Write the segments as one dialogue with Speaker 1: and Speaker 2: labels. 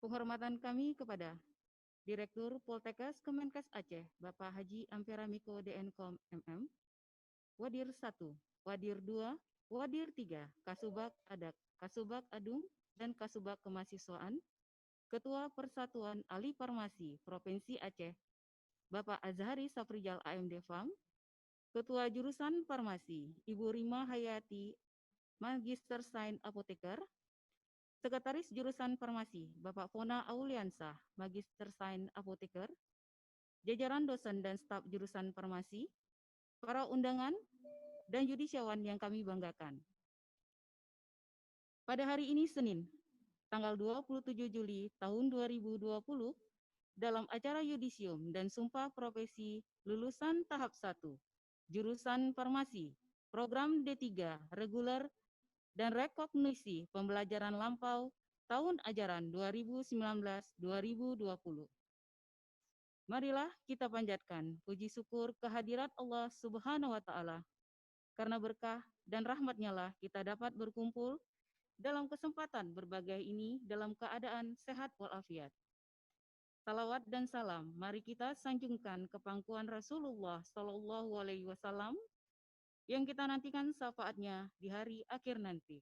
Speaker 1: Penghormatan kami kepada Direktur Poltekkes Kemenkes Aceh, Bapak Haji Ampera Miko DNkom MM, Wadir 1, Wadir 2, Wadir 3, Kasubag Adak, Kasubag Adung, dan Kasubag Kemahasiswaan, Ketua Persatuan Ahli Farmasi Provinsi Aceh, Bapak Azhari Safrijal AMD Farm, Ketua Jurusan Farmasi, Ibu Rima Hayati, Magister Sains Apoteker, Sekretaris Jurusan Farmasi, Bapak Fona Auliansah, Magister Sains Apoteker, jajaran dosen dan staf jurusan farmasi, para undangan, dan yudisiawan yang kami banggakan. Pada hari ini Senin, tanggal 27 Juli tahun 2020, dalam acara yudisium dan sumpah profesi lulusan tahap 1, jurusan farmasi, program D3, reguler, dan rekognisi pembelajaran lampau tahun ajaran 2019-2020. Marilah kita panjatkan puji syukur kehadirat Allah Subhanahu wa Ta'ala. Karena berkah dan rahmat-Nya lah kita dapat berkumpul dalam kesempatan berbagai ini dalam keadaan sehat walafiat. Salawat dan salam, mari kita sanjungkan ke pangkuan Rasulullah Sallallahu Alaihi Wasallam yang kita nantikan syafaatnya di hari akhir nanti.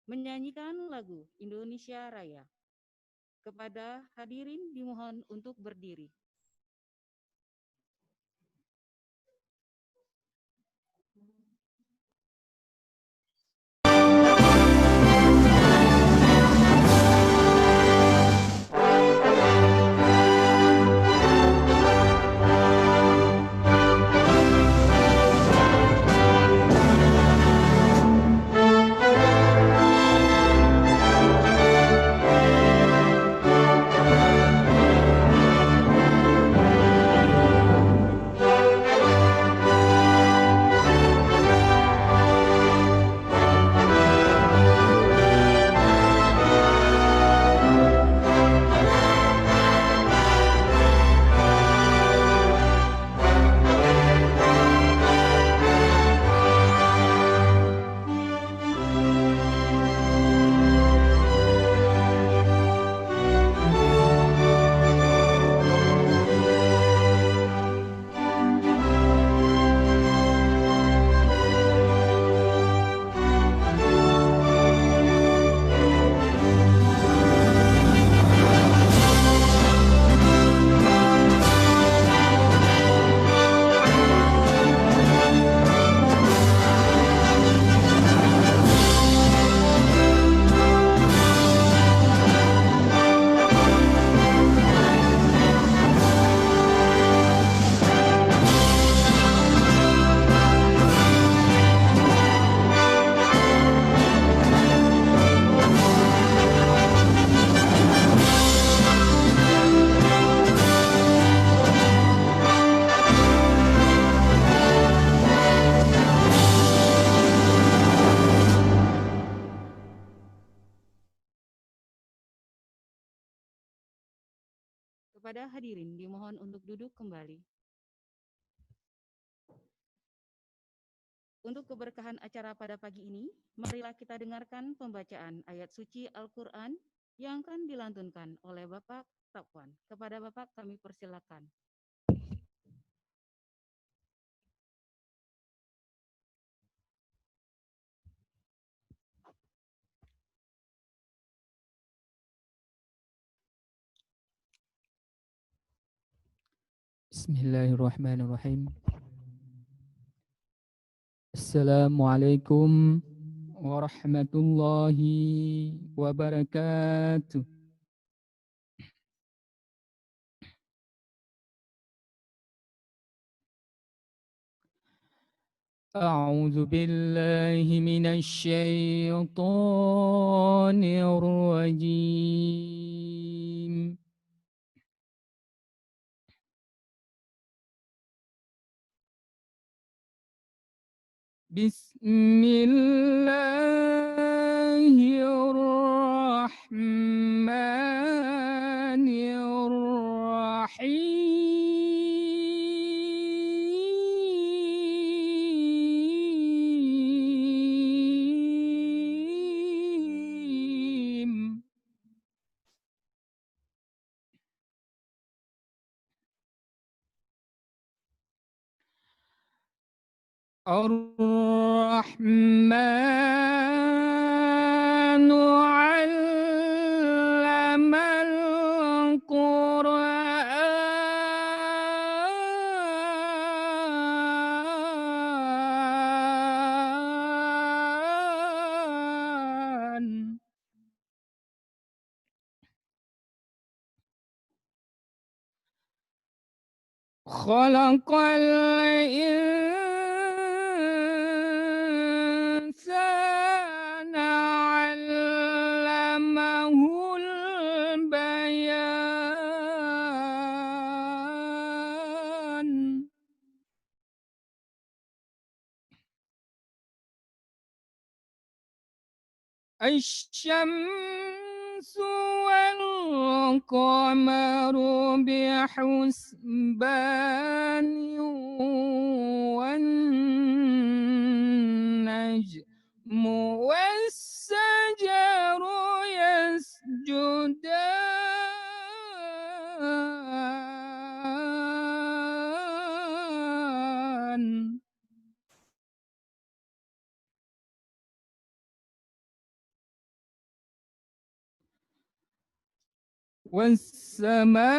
Speaker 1: Menyanyikan lagu Indonesia Raya. Kepada hadirin dimohon untuk berdiri. Kepada hadirin dimohon untuk duduk kembali. Untuk keberkahan acara pada pagi ini, marilah kita dengarkan pembacaan ayat suci Al-Quran yang akan dilantunkan oleh Bapak Safwan. Kepada Bapak kami persilakan.
Speaker 2: Bismillahirrahmanirrahim. Assalamualaikum warahmatullahi wabarakatuh. A'udzu billahi minasy syaithanir rajim. Bismillahirrahmanirrahim. الرحمن علم القرآن خلق الإنسان علمه البيان الشمس والقمر بحسبان والنجم والشجر يسجدان والسماء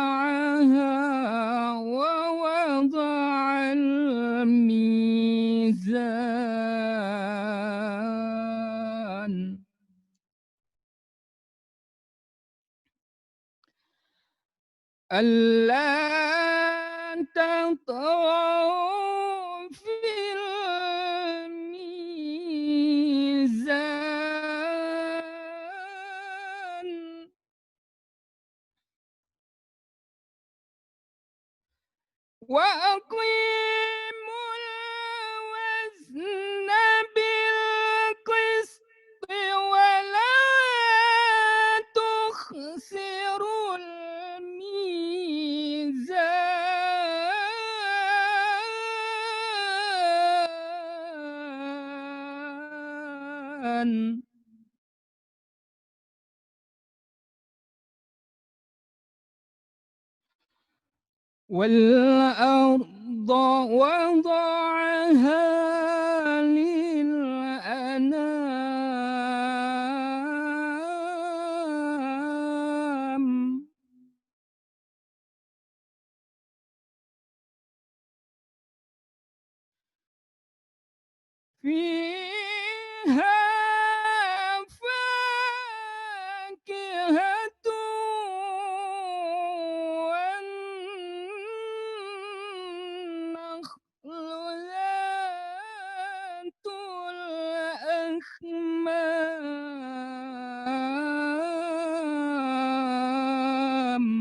Speaker 2: رفعها ووضع الميزان ألا تطغوا في الميزان وأقيموا الوزن بالقسط ولا تخسروا الميزان والأرض وضعها للأنام فيها فاكهة والنخل ذات الأكمام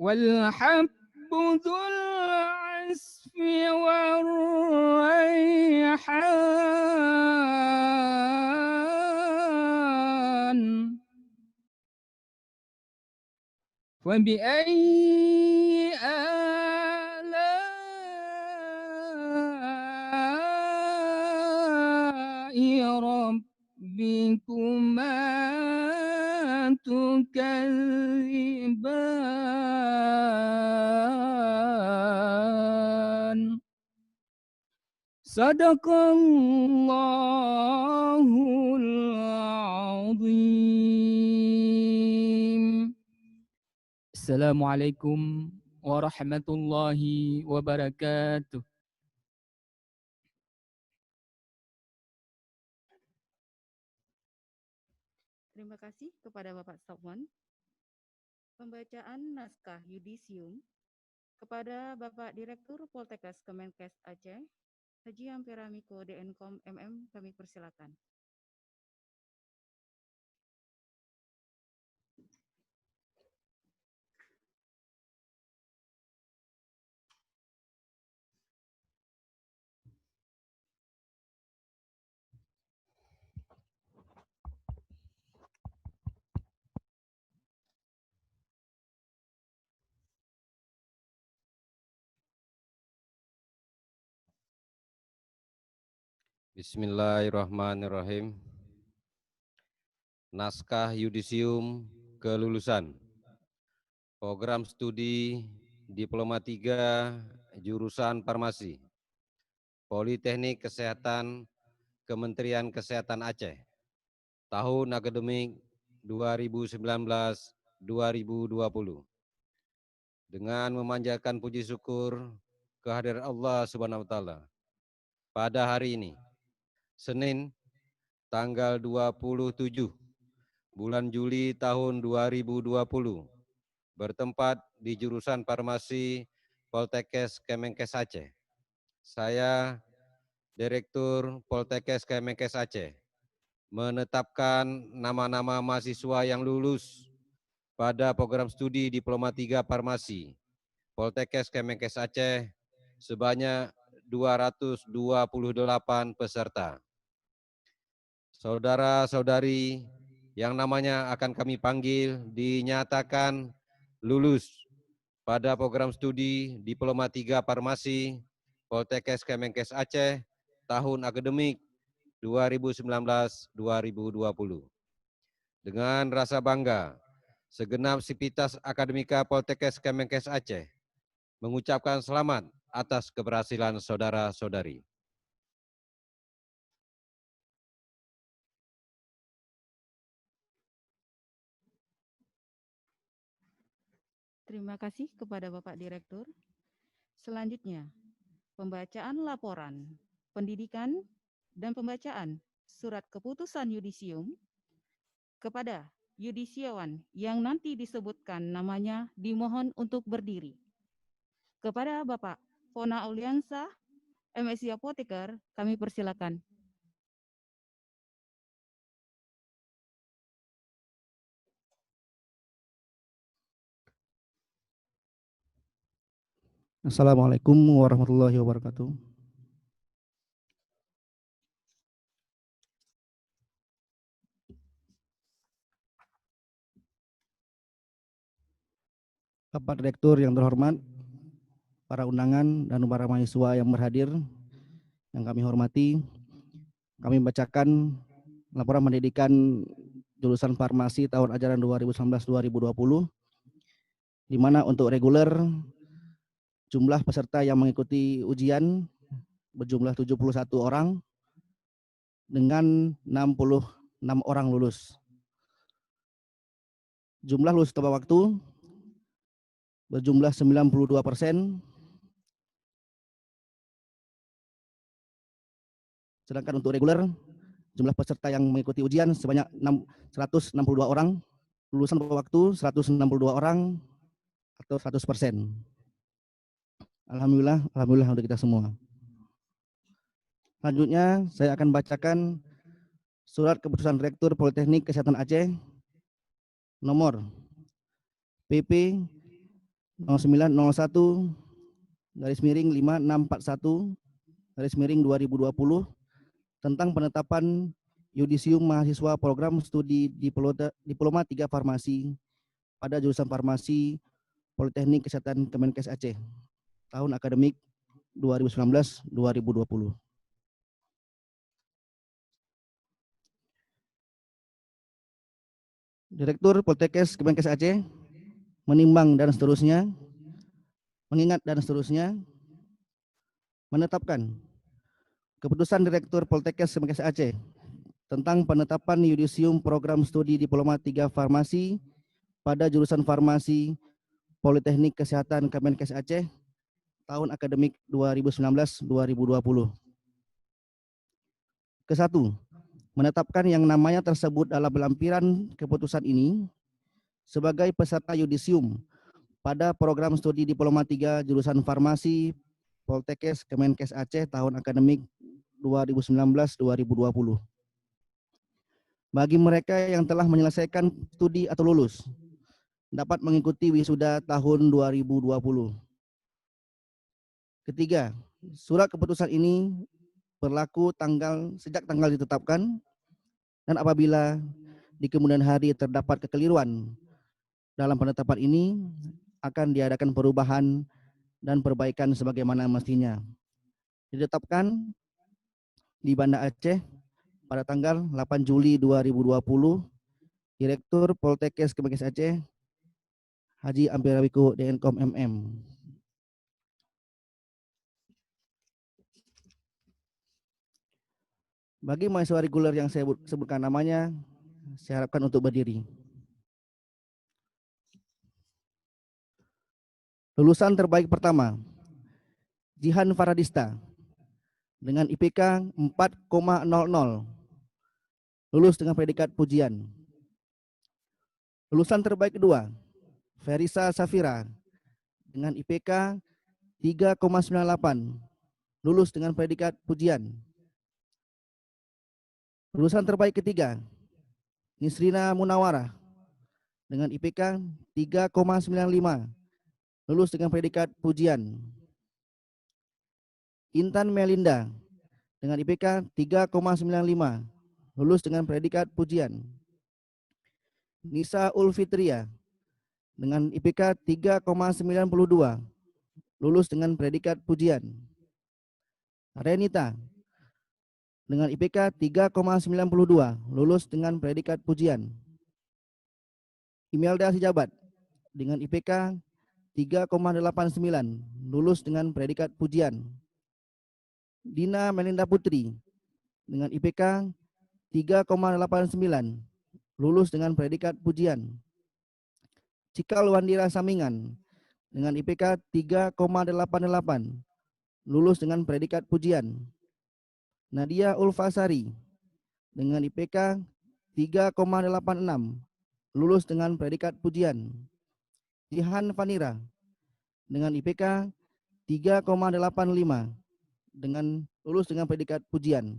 Speaker 2: والحب ذو العصف والريحان فبأي آلاء ربكما تكذبان صدق الله العظيم. Assalamualaikum warahmatullahi wabarakatuh.
Speaker 1: Terima kasih kepada Bapak Sofwan. Pembacaan naskah yudisium kepada Bapak Direktur Poltekkes Kemenkes Aceh, Haji Ampera Miko DNkom MM, kami persilakan.
Speaker 3: Bismillahirrahmanirrahim. Naskah yudisium kelulusan. Program studi Diploma 3 jurusan Farmasi. Politeknik Kesehatan Kementerian Kesehatan Aceh. Tahun akademik 2019-2020. Dengan memanjatkan puji syukur kehadirat Allah Subhanahu wa taala. Pada hari ini, Senin, tanggal 27 bulan Juli tahun 2020, bertempat di jurusan Farmasi Poltekkes Kemenkes Aceh. Saya, Direktur Poltekkes Kemenkes Aceh, menetapkan nama-nama mahasiswa yang lulus pada program studi Diploma 3 Farmasi Poltekkes Kemenkes Aceh sebanyak 228 peserta. Saudara-saudari yang namanya akan kami panggil dinyatakan lulus pada program studi Diploma 3 Farmasi Poltekkes Kemenkes Aceh tahun akademik 2019-2020. Dengan rasa bangga, segenap sivitas akademika Poltekkes Kemenkes Aceh mengucapkan selamat atas keberhasilan saudara-saudari.
Speaker 1: Terima kasih kepada Bapak Direktur. Selanjutnya, pembacaan laporan, pendidikan, dan pembacaan surat keputusan yudisium kepada yudisiawan yang nanti disebutkan namanya dimohon untuk berdiri. Kepada Bapak Fona Auliansa, MSc Apoteker, kami persilakan.
Speaker 4: Assalamualaikum warahmatullahi wabarakatuh. Bapak Direktur yang terhormat, para undangan dan para mahasiswa yang berhadir, yang kami hormati, kami bacakan laporan pendidikan jurusan Farmasi tahun ajaran 2019-2020, di mana untuk reguler jumlah peserta yang mengikuti ujian berjumlah 71 orang dengan 66 orang lulus. Jumlah lulus tepat waktu berjumlah 92%, sedangkan untuk reguler jumlah peserta yang mengikuti ujian sebanyak 162 orang, lulusan tepat waktu 162 orang atau 100%. Alhamdulillah untuk kita semua. Selanjutnya saya akan bacakan surat keputusan Rektor Politeknik Kesehatan Aceh nomor PP 0901/5641/2020 tentang penetapan yudisium mahasiswa program studi Diploma 3 Farmasi pada jurusan Farmasi Politeknik Kesehatan Kemenkes Aceh tahun akademik 2019-2020. Direktur Poltekkes Kemenkes Aceh menimbang dan seterusnya, mengingat dan seterusnya, menetapkan keputusan Direktur Poltekkes Kemenkes Aceh tentang penetapan yudisium program studi Diploma 3 Farmasi pada jurusan Farmasi Politeknik Kesehatan Kemenkes Aceh tahun akademik 2019-2020. Kesatu, menetapkan yang namanya tersebut dalam lampiran keputusan ini sebagai peserta yudisium pada program studi Diploma 3 jurusan Farmasi Poltekkes Kemenkes Aceh tahun akademik 2019-2020. Bagi mereka yang telah menyelesaikan studi atau lulus, dapat mengikuti wisuda tahun 2020. Ketiga, surat keputusan ini berlaku sejak tanggal ditetapkan, dan apabila di kemudian hari terdapat kekeliruan dalam penetapan ini, akan diadakan perubahan dan perbaikan sebagaimana mestinya. Ditetapkan di Banda Aceh pada tanggal 8 Juli 2020, Direktur Poltekkes Kemenkes Aceh, Haji Ampera Miko DNKOM MM. Bagi mahasiswa reguler yang saya sebutkan namanya, saya harapkan untuk berdiri. Lulusan terbaik pertama, Jihan Faradista dengan IPK 4,00, lulus dengan predikat pujian. Lulusan terbaik kedua, Ferisa Safira dengan IPK 3,98, lulus dengan predikat pujian. Lulusan terbaik ketiga, Nisrina Munawarah dengan IPK 3,95, lulus dengan predikat pujian. Intan Melinda dengan IPK 3,95, lulus dengan predikat pujian. Nisa Ulfitria dengan IPK 3,92, lulus dengan predikat pujian. Renita dengan IPK 3,92, lulus dengan predikat pujian. Imelda Sijabat dengan IPK 3,89, lulus dengan predikat pujian. Dina Melinda Putri dengan IPK 3,89, lulus dengan predikat pujian. Cikal Wandira Samingan dengan IPK 3,88, lulus dengan predikat pujian. Nadia Ulfasari dengan IPK 3,86, lulus dengan predikat pujian. Jihan Fanira dengan IPK 3,85, dengan lulus dengan predikat pujian.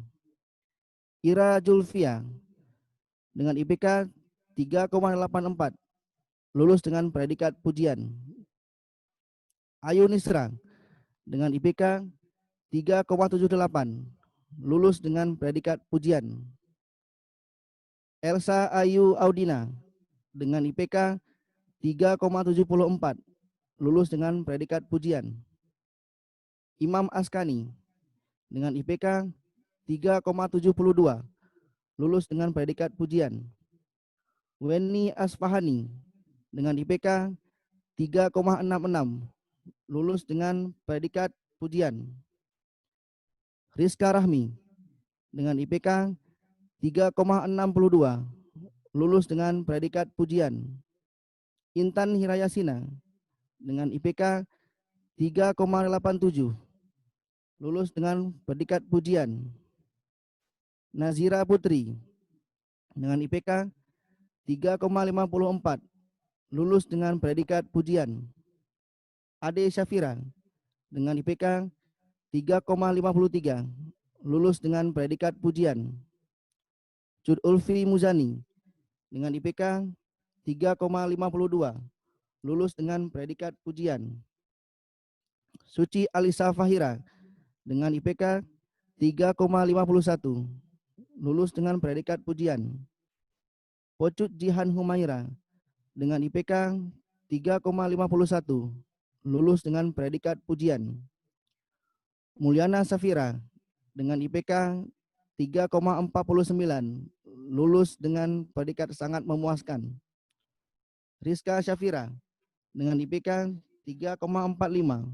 Speaker 4: Ira Julfia dengan IPK 3,84, lulus dengan predikat pujian. Ayu Nisra dengan IPK 3,78, lulus dengan predikat pujian. Elsa Ayu Audina dengan IPK 3,74, lulus dengan predikat pujian. Imam Askani dengan IPK 3,72, lulus dengan predikat pujian. Weni Asfahani dengan IPK 3,66, lulus dengan predikat pujian. Rizka Rahmi dengan IPK 3,62, lulus dengan predikat pujian. Intan Hirayasina dengan IPK 3,87, lulus dengan predikat pujian. Nazira Putri dengan IPK 3,54, lulus dengan predikat pujian. Ade Syafira dengan IPK 3,53, lulus dengan predikat pujian. Cud Ulfi Muzani dengan IPK 3,52, lulus dengan predikat pujian. Suci Alisa Fahira dengan IPK 3,51, lulus dengan predikat pujian. Pocut Jihan Humaira dengan IPK 3,51, lulus dengan predikat pujian. Mulyana Safira dengan IPK 3,49, lulus dengan predikat sangat memuaskan. Rizka Syafira dengan IPK 3,45,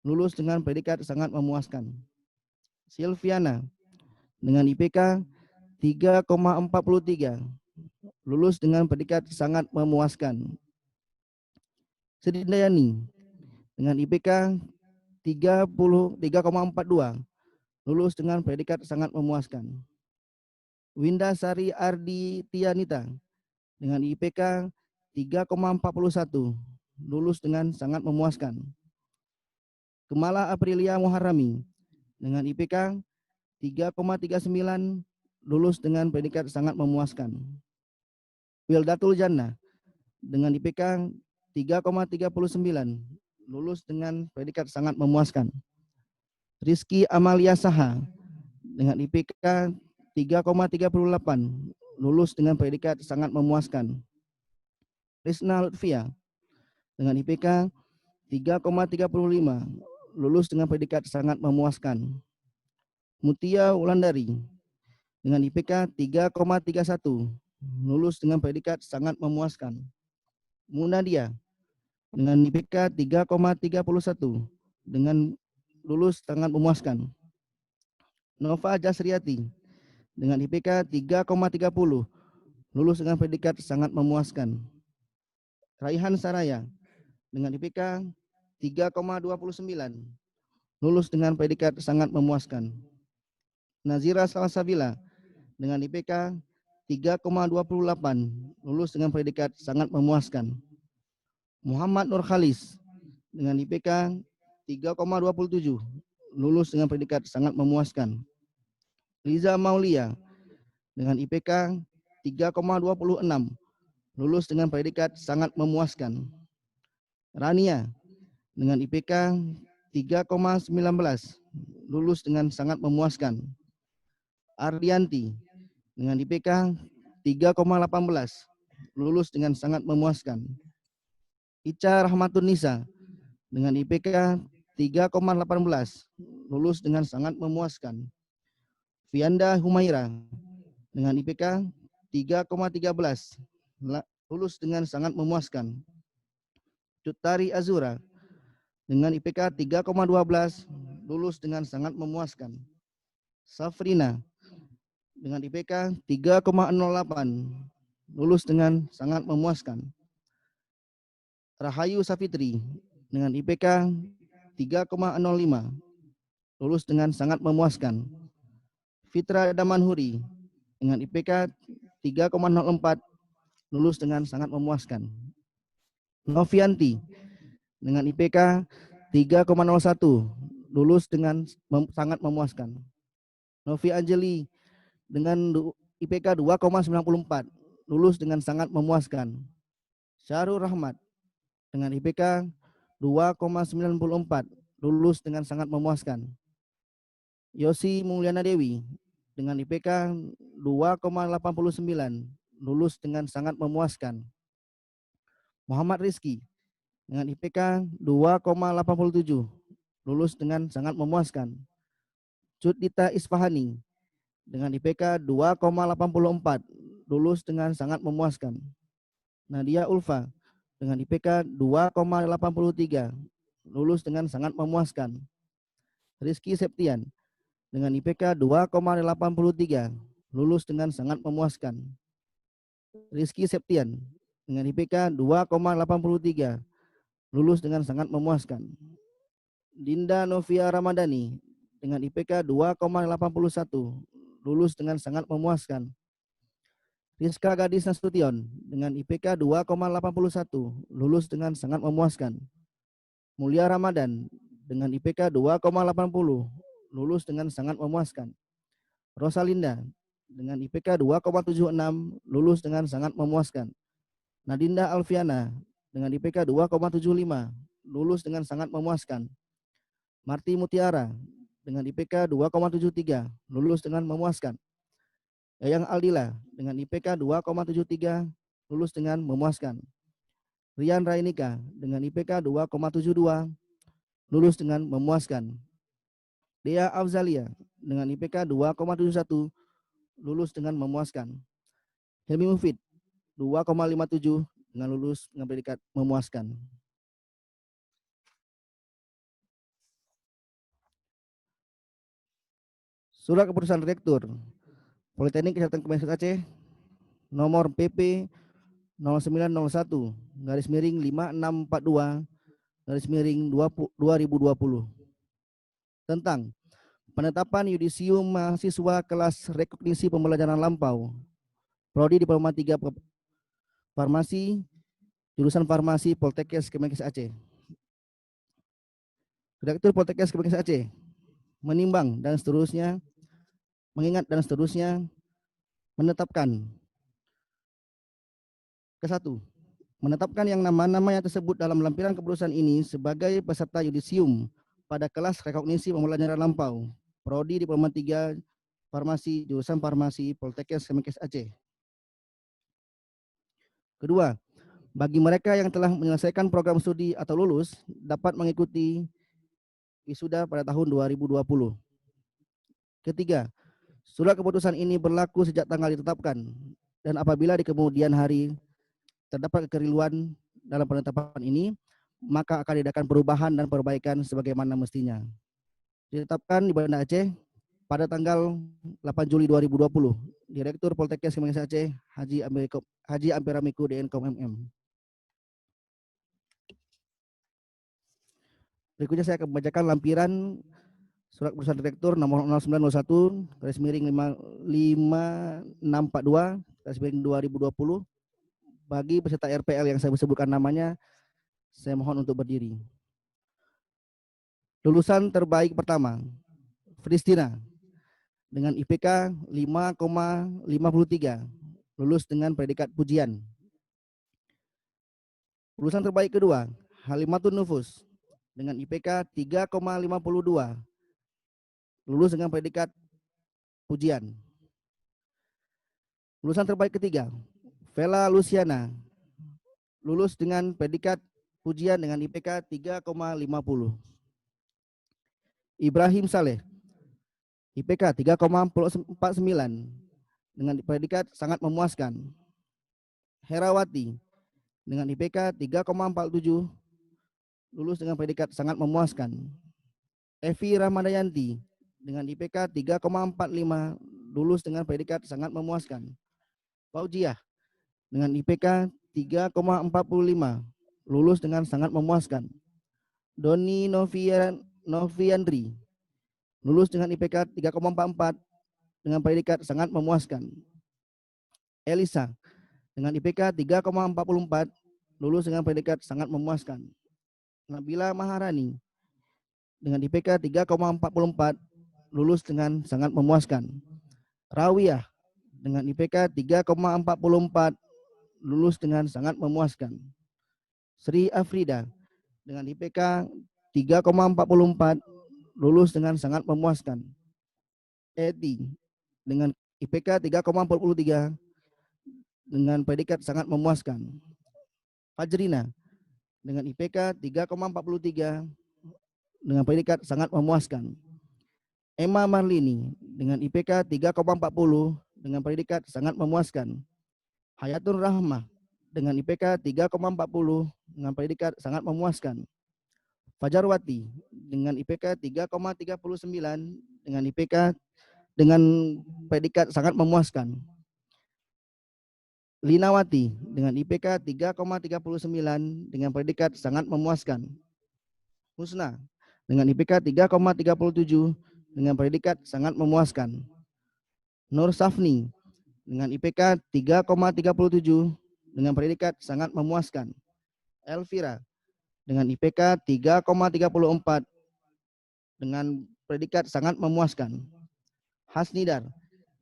Speaker 4: lulus dengan predikat sangat memuaskan. Silviana dengan IPK 3,43, lulus dengan predikat sangat memuaskan. Sedindayani dengan IPK 3,42, lulus dengan predikat sangat memuaskan. Winda Sari Ardi Tianita dengan IPK 3,41, lulus dengan sangat memuaskan. Kemala Aprilia Muharrami dengan IPK 3,39, lulus dengan predikat sangat memuaskan. Wildatul Jannah dengan IPK 3,39, lulus dengan predikat sangat memuaskan. Rizky Amalia Saha dengan IPK 3,38, lulus dengan predikat sangat memuaskan. Rizna Lutfia dengan IPK 3,35, lulus dengan predikat sangat memuaskan. Mutia Wulandari dengan IPK 3,31, lulus dengan predikat sangat memuaskan. Munadia dengan IPK 3,31 dengan lulus sangat memuaskan. Nova Jasriati dengan IPK 3,30, lulus dengan predikat sangat memuaskan. Raihan Saraya dengan IPK 3,29, lulus dengan predikat sangat memuaskan. Nazira Salsabila dengan IPK 3,28, lulus dengan predikat sangat memuaskan. Muhammad Nur Khalis dengan IPK 3,27, lulus dengan predikat sangat memuaskan. Liza Maulia dengan IPK 3,26, lulus dengan predikat sangat memuaskan. Rania dengan IPK 3,19, lulus dengan sangat memuaskan. Ardianti dengan IPK 3,18, lulus dengan sangat memuaskan. Ica Rahmatun Nisa dengan IPK 3,18, lulus dengan sangat memuaskan. Fianda Humaira dengan IPK 3,13, lulus dengan sangat memuaskan. Cutari Azura dengan IPK 3,12, lulus dengan sangat memuaskan. Safrina dengan IPK 3,08, lulus dengan sangat memuaskan. Rahayu Safitri dengan IPK 3,05, lulus dengan sangat memuaskan. Fitra Damanhuri dengan IPK 3,04, lulus dengan sangat memuaskan. Novianti dengan IPK 3,01, lulus dengan sangat memuaskan. Novi Anjeli dengan IPK 2,94, lulus dengan sangat memuaskan. Syarul Rahmat dengan IPK 2,94, lulus dengan sangat memuaskan. Yosi Mulyana Dewi dengan IPK 2,89, lulus dengan sangat memuaskan. Muhammad Rizki dengan IPK 2,87, lulus dengan sangat memuaskan. Cudita Isfahani dengan IPK 2,84, lulus dengan sangat memuaskan. Nadia Ulfa dengan IPK 2,83, lulus dengan sangat memuaskan. Rizky Septian dengan IPK 2,83, lulus dengan sangat memuaskan. Rizky Septian dengan IPK 2,83, lulus dengan sangat memuaskan. Dinda Novia Ramadhani dengan IPK 2,81, lulus dengan sangat memuaskan. Rizka Gadis Nasution dengan IPK 2,81, lulus dengan sangat memuaskan. Mulia Ramadan dengan IPK 2,80, lulus dengan sangat memuaskan. Rosalinda dengan IPK 2,76, lulus dengan sangat memuaskan. Nadinda Alfiana dengan IPK 2,75, lulus dengan sangat memuaskan. Marti Mutiara dengan IPK 2,73, lulus dengan memuaskan. Yayang Aldila dengan IPK 2,73, lulus dengan memuaskan. Rian Rainika dengan IPK 2,72, lulus dengan memuaskan. Dea Afzalia dengan IPK 2,71, lulus dengan memuaskan. Helmi Mufid 2,57 dengan lulus dengan predikat memuaskan. Surat keputusan Rektor Politeknik Kesehatan Kemenkes Aceh nomor PP 0901/5642/2020 tentang penetapan yudisium mahasiswa kelas rekognisi pembelajaran lampau Prodi Diploma 3 Farmasi jurusan Farmasi Poltekkes Kemenkes Aceh. Direktur Poltekkes Kemenkes Aceh menimbang dan seterusnya, mengingat dan seterusnya, menetapkan ke-1, menetapkan yang nama-namanya tersebut dalam lampiran keputusan ini sebagai peserta yudisium pada kelas rekognisi pembelajaran lampau Prodi Diploma 3 Farmasi jurusan Farmasi Poltekkes Kemenkes Aceh. Kedua, bagi mereka yang telah menyelesaikan program studi atau lulus dapat mengikuti wisuda pada tahun 2020. Ketiga, surat keputusan ini berlaku sejak tanggal ditetapkan dan apabila di kemudian hari terdapat kekeliruan dalam penetapan ini, maka akan diadakan perubahan dan perbaikan sebagaimana mestinya. Ditetapkan di Banda Aceh pada tanggal 8 Juli 2020, Direktur Poltekkes Kemenkes Aceh, Haji Amperamiko DNKOM MM. Berikutnya saya akan membacakan lampiran surat keputusan Direktur nomor 0901/5642/2020 bagi peserta RPL yang saya sebutkan namanya. Saya mohon untuk berdiri. Lulusan terbaik pertama, Fristina dengan IPK 5,53, lulus dengan predikat pujian. Lulusan terbaik kedua, Halimatun Nufus dengan IPK 3,52, lulus dengan predikat pujian. Lulusan terbaik ketiga, Vela Luciana, lulus dengan predikat pujian dengan IPK 3,50. Ibrahim Saleh, IPK 3,49 dengan predikat sangat memuaskan. Herawati dengan IPK 3,47, lulus dengan predikat sangat memuaskan. Evi Ramadayanti dengan IPK 3,45, lulus dengan predikat sangat memuaskan. Faujiah dengan IPK 3,45, lulus dengan sangat memuaskan. Doni Noviandri, lulus dengan IPK 3,44 dengan predikat sangat memuaskan. Elisa dengan IPK 3,44, lulus dengan predikat sangat memuaskan. Nabila Maharani dengan IPK 3,44, lulus dengan sangat memuaskan. Rawiyah dengan IPK 3,44, lulus dengan sangat memuaskan. Sri Afrida dengan IPK 3,44, lulus dengan sangat memuaskan. Eti dengan IPK 3,43 dengan predikat sangat memuaskan. Fajrina dengan IPK 3,43 dengan predikat sangat memuaskan. Emma Marlini dengan IPK 3,40 dengan predikat sangat memuaskan. Hayatun Rahmah dengan IPK 3,40 dengan predikat sangat memuaskan. Fajarwati dengan IPK 3,39 dengan IPK dengan predikat sangat memuaskan. Linawati dengan IPK 3,39 dengan predikat sangat memuaskan. Husna dengan IPK 3,37 dengan predikat sangat memuaskan. Nur Safni dengan IPK 3,37 dengan predikat sangat memuaskan. Elvira dengan IPK 3,34 dengan predikat sangat memuaskan. Hasnidar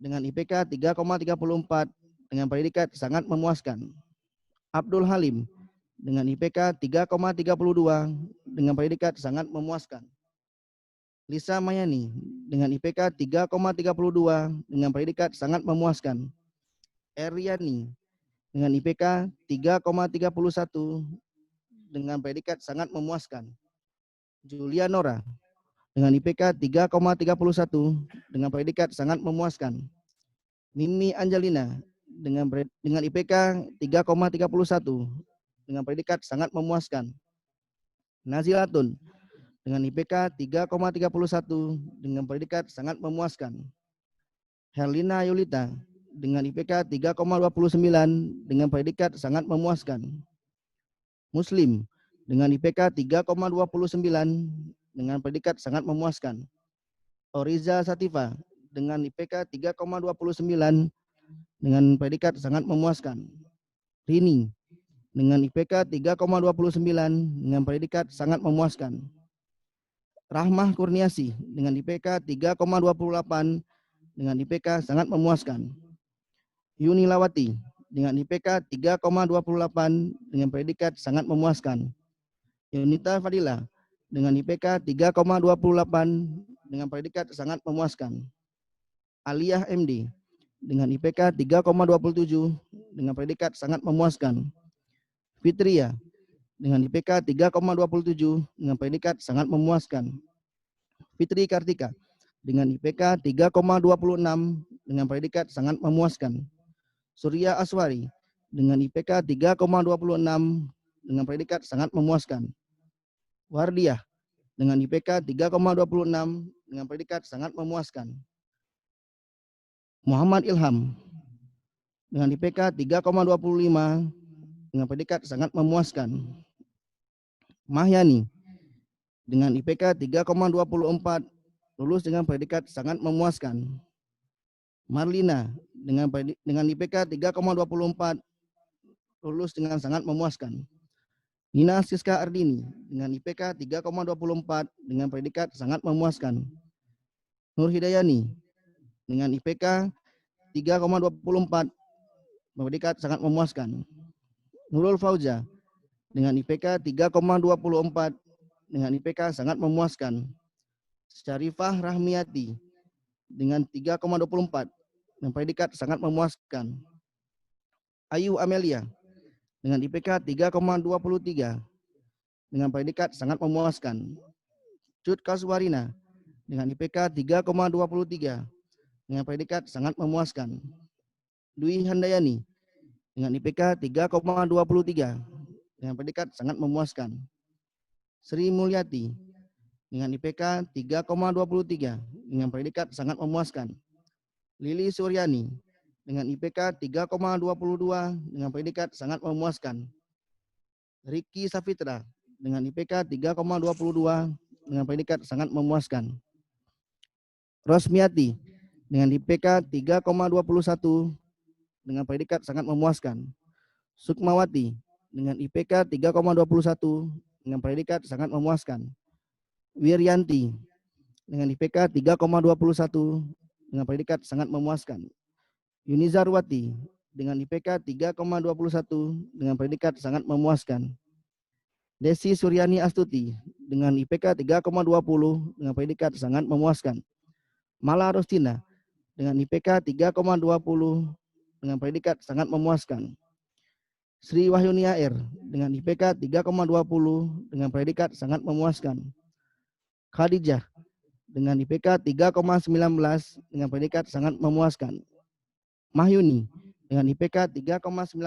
Speaker 4: dengan IPK 3,34 dengan predikat sangat memuaskan. Abdul Halim dengan IPK 3,32 dengan predikat sangat memuaskan. Lisa Mayani dengan IPK 3,32 dengan predikat sangat memuaskan. Eryani dengan IPK 3,31 dengan predikat sangat memuaskan. Julia Nora dengan IPK 3,31 dengan predikat sangat memuaskan. Mimi Angelina dengan IPK 3,31 dengan predikat sangat memuaskan. Nazilatun dengan IPK 3,31 dengan predikat sangat memuaskan. Herlina Yulita dengan IPK 3,29 dengan predikat sangat memuaskan. Muslim dengan IPK 3,29 dengan predikat sangat memuaskan. Oriza Sativa dengan IPK 3,29 dengan predikat sangat memuaskan. Rini dengan IPK 3,29 dengan predikat sangat memuaskan. Rahmah Kurniasi dengan IPK 3,28 dengan IPK sangat memuaskan. Yunilawati dengan IPK 3,28 dengan predikat sangat memuaskan. Yunita Fadila dengan IPK 3,28 dengan predikat sangat memuaskan. Aliyah MD dengan IPK 3,27 dengan predikat sangat memuaskan. Fitria dengan IPK 3,27 dengan predikat sangat memuaskan. Fitri Kartika dengan IPK 3,26 dengan predikat sangat memuaskan. Surya Aswari dengan IPK 3,26 dengan predikat sangat memuaskan. Wardiah dengan IPK 3,26 dengan predikat sangat memuaskan. Muhammad Ilham dengan IPK 3,25 dengan predikat sangat memuaskan. Mahyani dengan IPK 3,24 lulus dengan predikat sangat memuaskan. Marlina dengan IPK 3,24 lulus dengan sangat memuaskan. Nina Siska Ardini dengan IPK 3,24 dengan predikat sangat memuaskan. Nur Hidayani dengan IPK 3,24 predikat sangat memuaskan. Nurul Fauza dengan IPK 3,24 dengan IPK sangat memuaskan. Syarifah Rahmiati dengan 3,24 dengan predikat sangat memuaskan. Ayu Amelia dengan IPK 3,23 dengan predikat sangat memuaskan. Cut Kaswarina dengan IPK 3,23 dengan predikat sangat memuaskan. Dwi Handayani dengan IPK 3,23 dengan predikat sangat memuaskan. Sri Mulyati dengan IPK 3,23 dengan predikat sangat memuaskan. Lili Suryani dengan IPK 3,22 dengan predikat sangat memuaskan. Riki Safitra dengan IPK 3,22 dengan predikat sangat memuaskan. Rosmiati dengan IPK 3,21 dengan predikat sangat memuaskan. Sukmawati dengan IPK 3,21 dengan predikat sangat memuaskan. Wiryanti dengan IPK 3,21 dengan predikat sangat memuaskan. Yunizarwati dengan IPK 3,21 dengan predikat sangat memuaskan. Desi Suryani Astuti dengan IPK 3,20 dengan predikat sangat memuaskan. Mala Rostina dengan IPK 3,20 dengan predikat sangat memuaskan. Sri Wahyuni AR dengan IPK 3,20 dengan predikat sangat memuaskan. Khadijah dengan IPK 3,19 dengan predikat sangat memuaskan. Mahyuni dengan IPK 3,19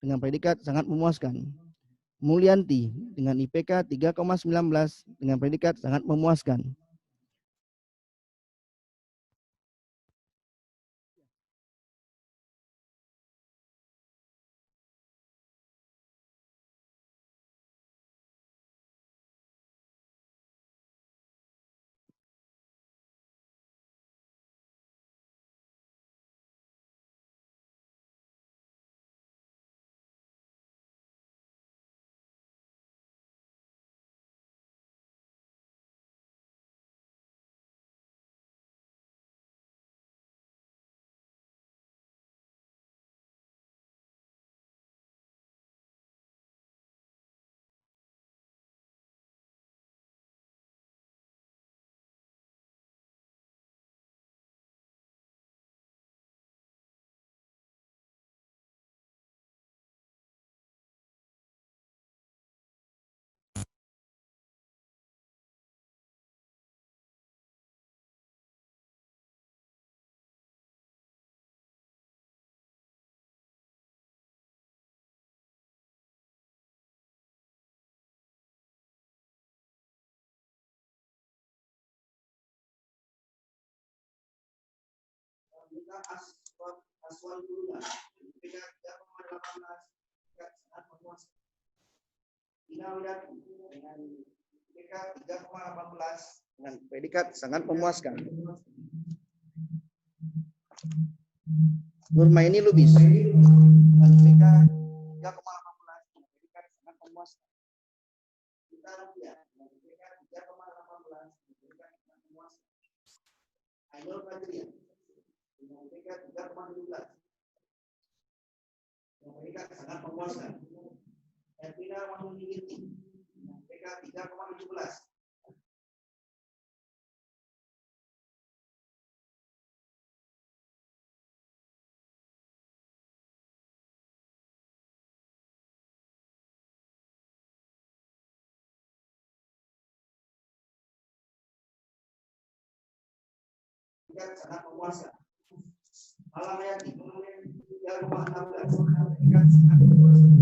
Speaker 4: dengan predikat sangat memuaskan. Mulyanti dengan IPK 3,19 dengan predikat sangat memuaskan. Aswan Gurungan, IPK 3,18 sangat memuaskan. Ina Widati dengan IPK 3,18 dengan predikat sangat memuaskan. Nurmaini Lubis dengan IPK 3,18 dengan predikat sangat memuaskan. Kita Rupiah dengan IPK 3,18 dengan predikat sangat memuaskan. Ainul Fajrian dengan IPK 3,17 dengan predikat sangat memuaskan. Ervina Mahmudi dengan IPK 3,17 diberikan sangat memuaskan. Malam Hayati, 3,16 diberikan sangat memuaskan.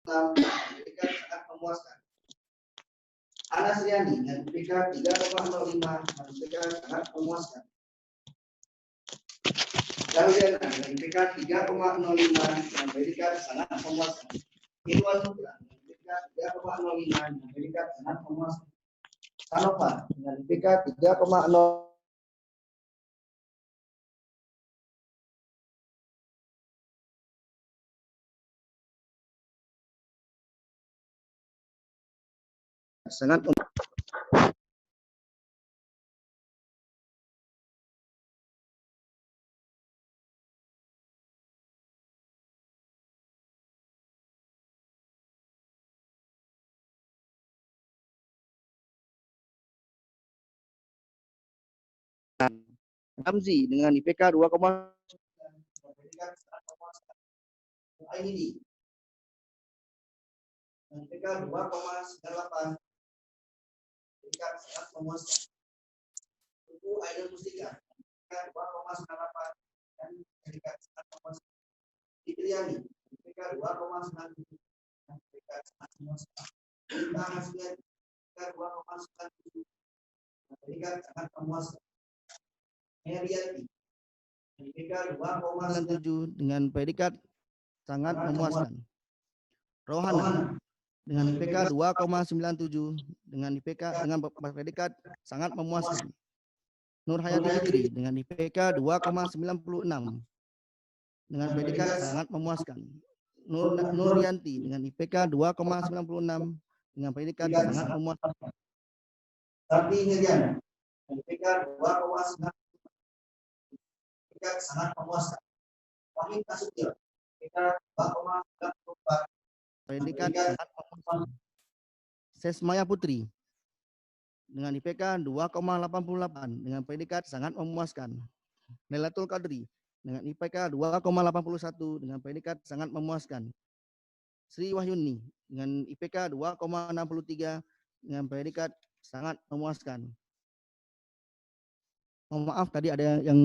Speaker 4: Diberikan sangat memuaskan. Anas Riani yang diberikan 3,05 diberikan sangat memuaskan. Lalu dengan IPK 3,05 dengan predikat sangat memuaskan. Irwan Putra dengan IPK 3,05 dengan predikat sangat memuaskan. Sanova dengan IPK 3,0 sangat Ramzi dengan IPK 2,9 ini dengan IPK 2,98 predikat sangat memuaskan. Ibu Ainul Mustika IPK 2,98 dan predikat sangat memuaskan. Fitriani IPK 2,97 dan predikat sangat memuaskan. Rita Hasbian IPK 2,97 dan predikat sangat memuaskan. Heriati IPK 2,97 dengan predikat sangat memuaskan. Rohana dengan IPK 2,97 dengan predikat sangat memuaskan. Nur Hayati Fitri dengan IPK 2,96 dengan predikat sangat memuaskan. Nur Yanti dengan IPK 2,96 dengan predikat sangat memuaskan. Tapi Heriana dengan IPK 2,9 predikat sangat memuaskan. Wahid Nasution IPK 2,94 predikat sangat memuaskan. Sesmaya Putri dengan IPK 2,88 dengan predikat sangat memuaskan. Lailatul Qadri dengan IPK 2,81 dengan predikat sangat memuaskan. Sri Wahyuni dengan IPK 2,63 dengan predikat sangat memuaskan. Mohon maaf tadi ada yang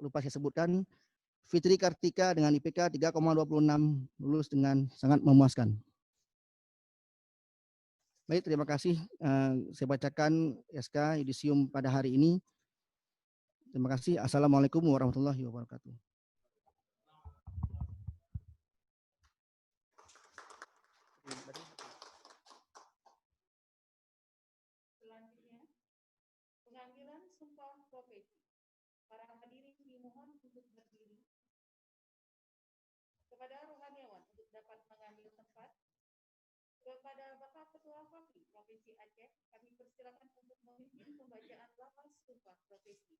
Speaker 4: lupa saya sebutkan. Fitri Kartika dengan IPK 3,26 lulus dengan sangat memuaskan. Baik, terima kasih. Saya bacakan SK Yudisium pada hari ini. Terima kasih. Assalamualaikum warahmatullahi wabarakatuh.
Speaker 1: Selanjutnya, pengambilan sumpah profesi. Para hadirin dimohon untuk berdiri. Kepada rohaniawan untuk dapat mengambil tempat. Kepada Bapak Ketua FAPI Provinsi Aceh, kami persilakan untuk memimpin pembacaan lafaz sumpah profesi.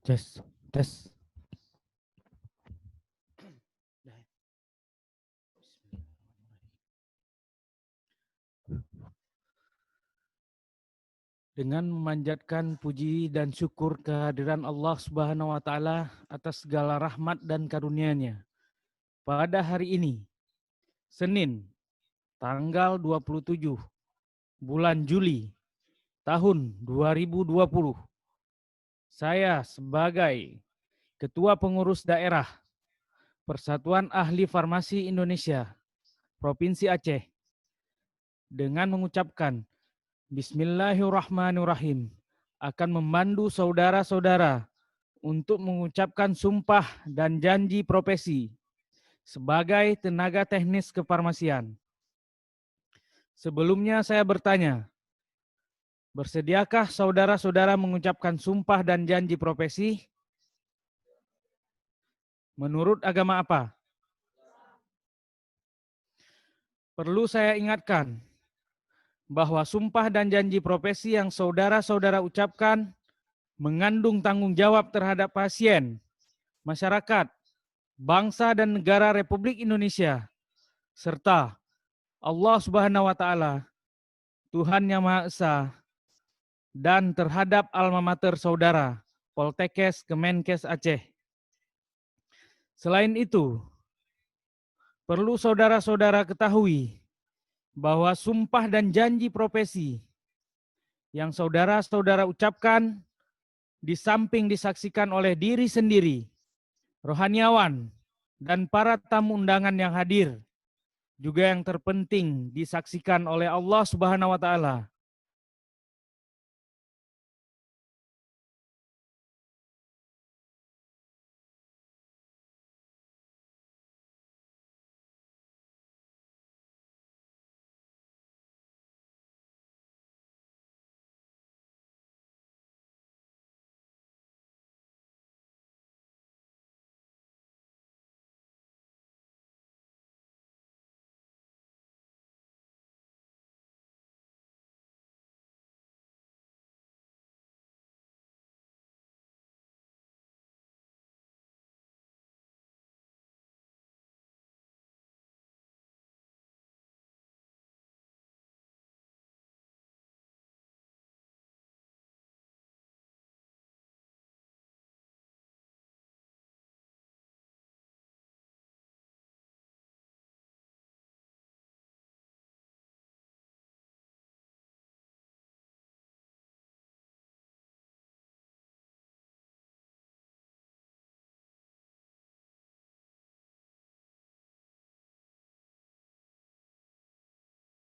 Speaker 2: Tes, tes. Dengan memanjatkan puji dan syukur kehadiran Allah Subhanahu wa taala atas segala rahmat dan karunia-Nya. Pada hari ini, Senin, tanggal 27 bulan Juli tahun 2020. Saya sebagai Ketua Pengurus Daerah Persatuan Ahli Farmasi Indonesia Provinsi Aceh dengan mengucapkan Bismillahirrahmanirrahim akan membantu saudara-saudara untuk mengucapkan sumpah dan janji profesi sebagai tenaga teknis kefarmasian. Sebelumnya saya bertanya, bersediakah saudara-saudara mengucapkan sumpah dan janji profesi? Menurut agama apa? Perlu saya ingatkan bahwa sumpah dan janji profesi yang saudara-saudara ucapkan mengandung tanggung jawab terhadap pasien, masyarakat, bangsa dan negara Republik Indonesia, serta Allah Subhanahu wa taala, Tuhan Yang Maha Esa, dan terhadap alma mater saudara, Poltekkes Kemenkes Aceh. Selain itu, perlu saudara-saudara ketahui bahwa sumpah dan janji profesi yang saudara-saudara ucapkan di samping disaksikan oleh diri sendiri, rohaniawan, dan para tamu undangan yang hadir, juga yang terpenting disaksikan oleh Allah Subhanahu wa taala.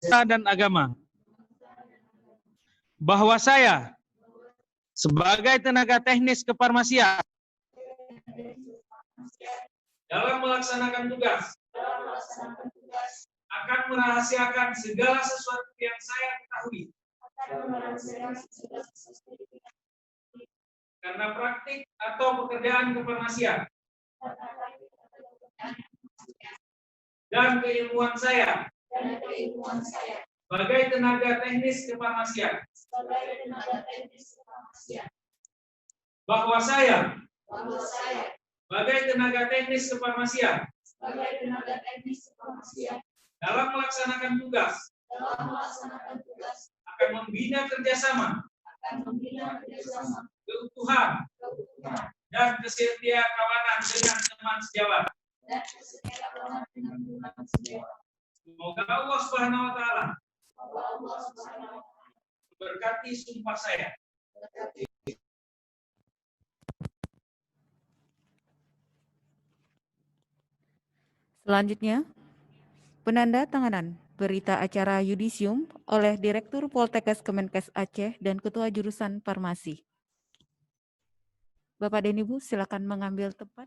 Speaker 2: Dan agama, bahwa saya sebagai tenaga teknis kefarmasian dalam melaksanakan tugas akan merahasiakan segala sesuatu yang saya ketahui karena praktik atau pekerjaan kefarmasian dan keilmuan saya sebagai tenaga teknis kefarmasian, bahwa saya sebagai tenaga teknis kefarmasian dalam melaksanakan tugas akan membina kerjasama, keutuhan, dan kesetiaan kawanan dengan teman sejawat. Semoga Allah Subhanahu wa taala berkati sumpah saya.
Speaker 1: Selanjutnya, penanda tanganan berita acara yudisium oleh Direktur Poltekkes Kemenkes Aceh dan Ketua Jurusan Farmasi. Bapak dan Ibu, silakan mengambil tempat.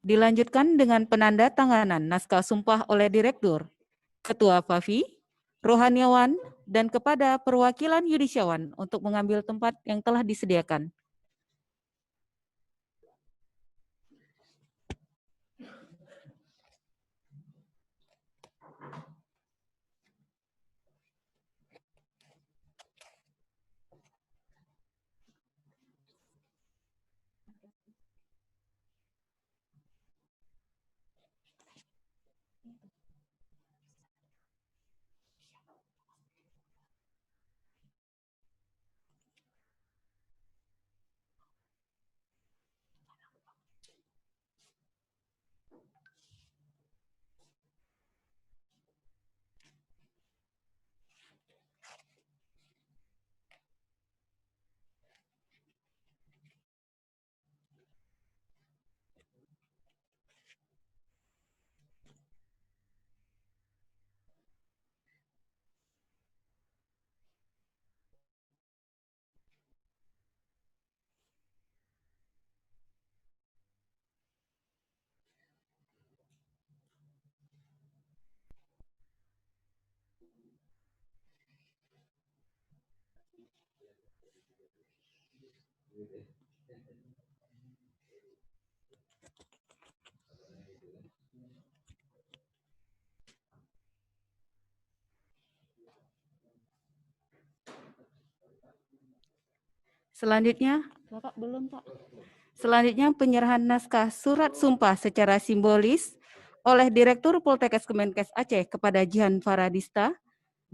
Speaker 1: Dilanjutkan dengan penanda tanganan naskah sumpah oleh Direktur, Ketua FAFI, Rohaniawan, dan kepada perwakilan yudisiawan untuk mengambil tempat yang telah disediakan. Selanjutnya, Bapak belum Pak. Selanjutnya penyerahan naskah surat sumpah secara simbolis oleh Direktur Poltekkes Kemenkes Aceh kepada Jihan Faradista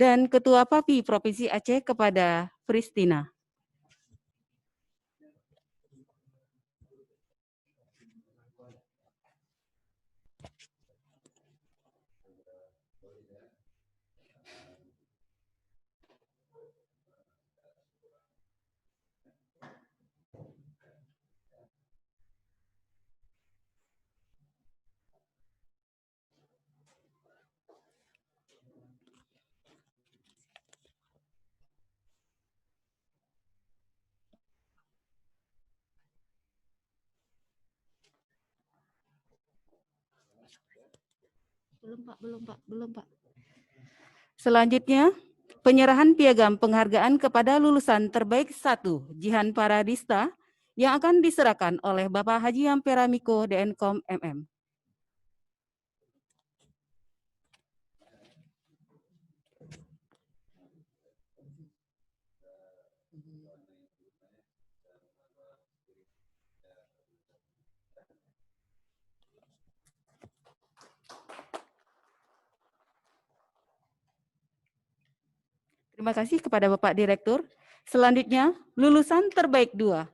Speaker 1: dan Ketua PAPI Provinsi Aceh kepada Pristina. Belum Pak. Selanjutnya, penyerahan piagam penghargaan kepada lulusan terbaik 1 Jihan Paradista yang akan diserahkan oleh Bapak Haji Ampera Miko DNKOM MM. Terima kasih kepada Bapak Direktur. Selanjutnya, lulusan terbaik 2,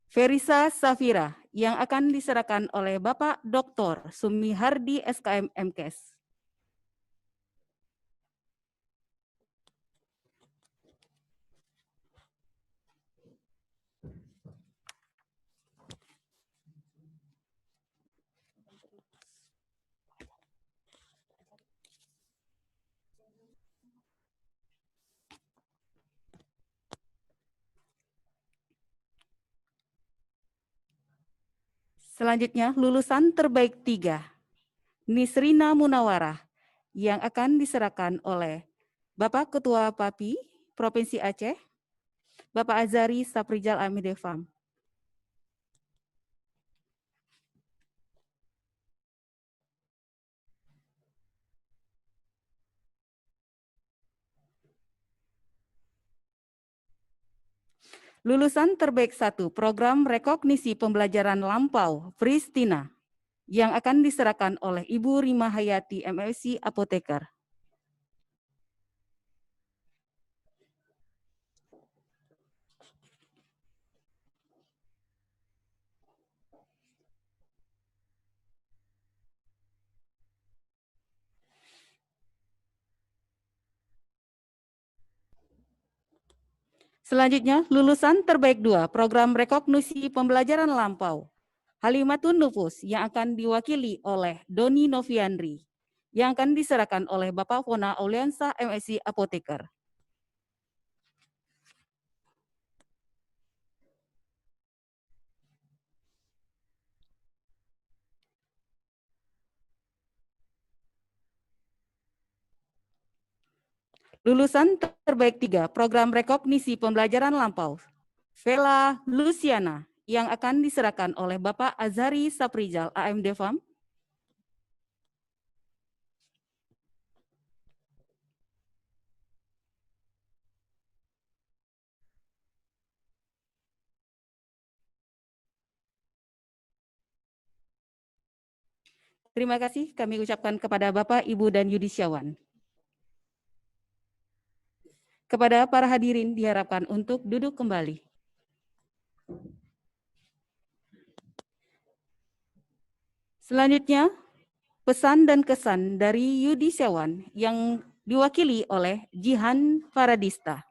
Speaker 1: Ferisa Safira, yang akan diserahkan oleh Bapak Dr. Sumihardi SKM MKes. Selanjutnya, lulusan terbaik 3, Nisrina Munawarah, yang akan diserahkan oleh Bapak Ketua PAPI Provinsi Aceh, Bapak Azari Saprijal Amidefam. Lulusan terbaik 1, Program Rekognisi Pembelajaran Lampau, Pristina, yang akan diserahkan oleh Ibu Rima Hayati, MSc Apoteker. Selanjutnya, lulusan terbaik 2, Program Rekognisi Pembelajaran Lampau, Halimatun Nufus, yang akan diwakili oleh Doni Noviandri, yang akan diserahkan oleh Bapak Fona Auliansa, MSc Apoteker. Lulusan terbaik 3, Program Rekognisi Pembelajaran Lampau, Vela Luciana, yang akan diserahkan oleh Bapak Azari Saprijal, AM Devam. Terima kasih kami ucapkan kepada Bapak, Ibu, dan Yudisyawan. Kepada para hadirin diharapkan untuk duduk kembali. Selanjutnya, pesan dan kesan dari Yudisyawan yang diwakili oleh Jihan Faradista.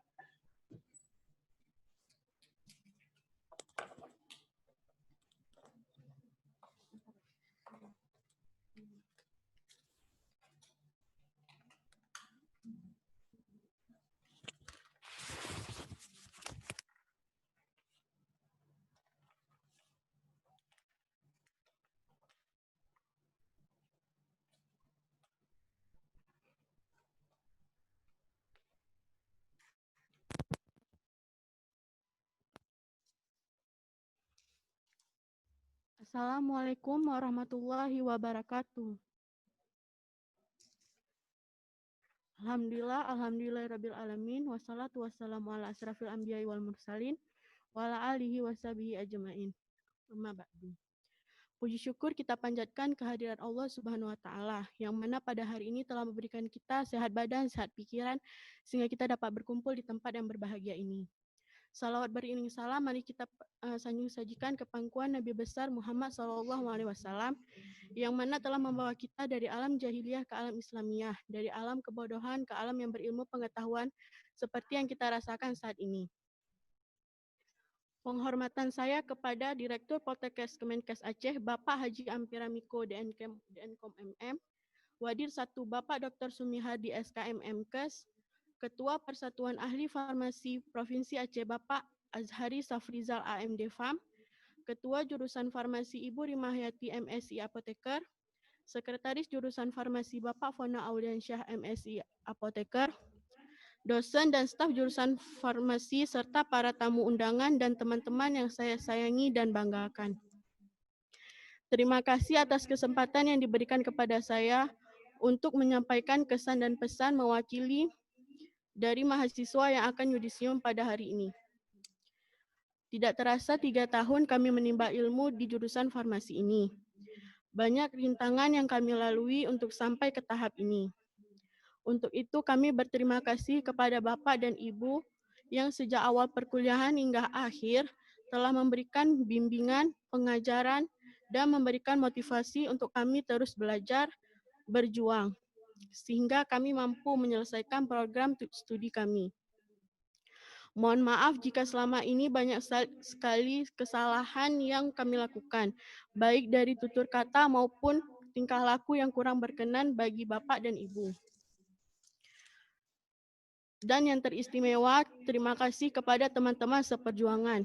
Speaker 5: Assalamualaikum warahmatullahi wabarakatuh. Alhamdulillah rabbil alamin, wassalatu wassalamu ala asrafil anbiya'i wal mursalin, wa ala alihi washabihi ajma'in. Amma ba'du. Puji syukur kita panjatkan kehadiran Allah Subhanahu wa taala yang mana pada hari ini telah memberikan kita sehat badan, sehat pikiran sehingga kita dapat berkumpul di tempat yang berbahagia ini. Salawat beriring salam, mari kita sanjung sajikan ke pangkuan Nabi besar Muhammad SAW yang mana telah membawa kita dari alam jahiliyah ke alam Islamiyah, dari alam kebodohan ke alam yang berilmu pengetahuan seperti yang kita rasakan saat ini. Penghormatan saya kepada Direktur Poltekkes Kemenkes Aceh, Bapak Haji Ampiramiko DNKOM MM, Wadir 1 Bapak Dr. Sumihadi SKM MKes, Ketua Persatuan Ahli Farmasi Provinsi Aceh Bapak Azhari Safrizal AMD FAM, Ketua Jurusan Farmasi Ibu Rimahayati MSI Apoteker, Sekretaris Jurusan Farmasi Bapak Fona Auliansyah MSI Apoteker, dosen dan staf jurusan farmasi, serta para tamu undangan dan teman-teman yang saya sayangi dan banggakan. Terima kasih atas kesempatan yang diberikan kepada saya untuk menyampaikan kesan dan pesan mewakili dari mahasiswa yang akan yudisium pada hari ini. Tidak terasa 3 tahun kami menimba ilmu di jurusan farmasi ini. Banyak rintangan yang kami lalui untuk sampai ke tahap ini. Untuk itu kami berterima kasih kepada Bapak dan Ibu yang sejak awal perkuliahan hingga akhir telah memberikan bimbingan, pengajaran, dan memberikan motivasi untuk kami terus belajar, berjuang, sehingga kami mampu menyelesaikan program studi kami. Mohon maaf jika selama ini banyak sekali kesalahan yang kami lakukan, baik dari tutur kata maupun tingkah laku yang kurang berkenan bagi Bapak dan Ibu. Dan yang teristimewa, terima kasih kepada teman-teman seperjuangan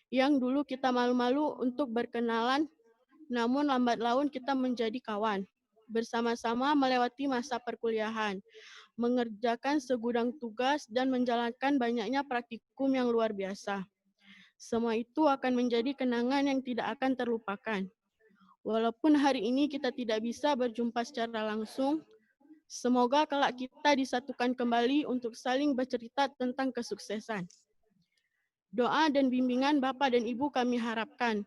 Speaker 5: yang dulu kita malu-malu untuk berkenalan, namun lambat laun kita menjadi kawan. Bersama-sama melewati masa perkuliahan, mengerjakan segudang tugas, dan menjalankan banyaknya praktikum yang luar biasa. Semua itu akan menjadi kenangan yang tidak akan terlupakan. Walaupun hari ini kita tidak bisa berjumpa secara langsung, semoga kelak kita disatukan kembali untuk saling bercerita tentang kesuksesan. Doa dan bimbingan Bapak dan Ibu kami harapkan.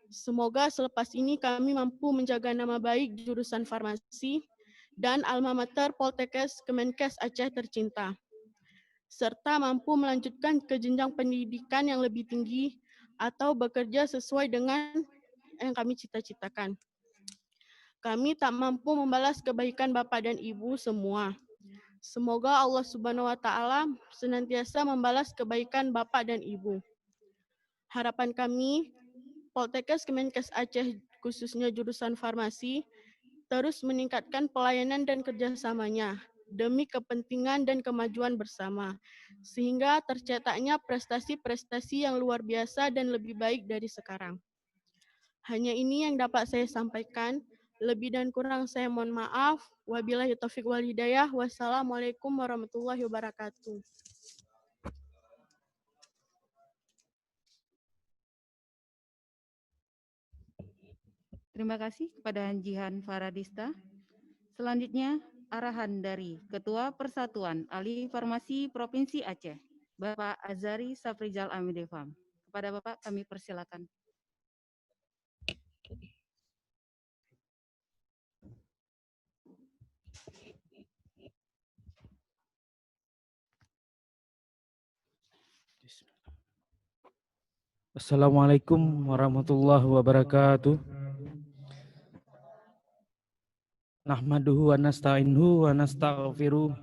Speaker 5: Semoga selepas ini kami mampu menjaga nama baik jurusan farmasi dan alma mater Poltekkes Kemenkes Aceh tercinta, serta mampu melanjutkan ke jenjang pendidikan yang lebih tinggi atau bekerja sesuai dengan yang kami cita-citakan. Kami tak mampu membalas kebaikan Bapak dan Ibu semua. Semoga Allah Subhanahu wa taala senantiasa membalas kebaikan Bapak dan Ibu. Harapan kami, Poltekkes Kemenkes Aceh khususnya jurusan farmasi terus meningkatkan pelayanan dan kerjasamanya demi kepentingan dan kemajuan bersama, sehingga tercetaknya prestasi-prestasi yang luar biasa dan lebih baik dari sekarang. Hanya ini yang dapat saya sampaikan. Lebih dan kurang saya mohon maaf. Wabillahi taufiq wal hidayah. Wassalamualaikum warahmatullahi wabarakatuh.
Speaker 1: Terima kasih kepada Jihan Faradista. Selanjutnya, arahan dari Ketua Persatuan Ahli Farmasi Provinsi Aceh, Bapak Azhari Safrizal AMD FAM. Kepada Bapak kami persilakan.
Speaker 2: Assalamualaikum warahmatullahi wabarakatuh. Nahmaduhu wa nasta'inuhu wa nastaghfiruh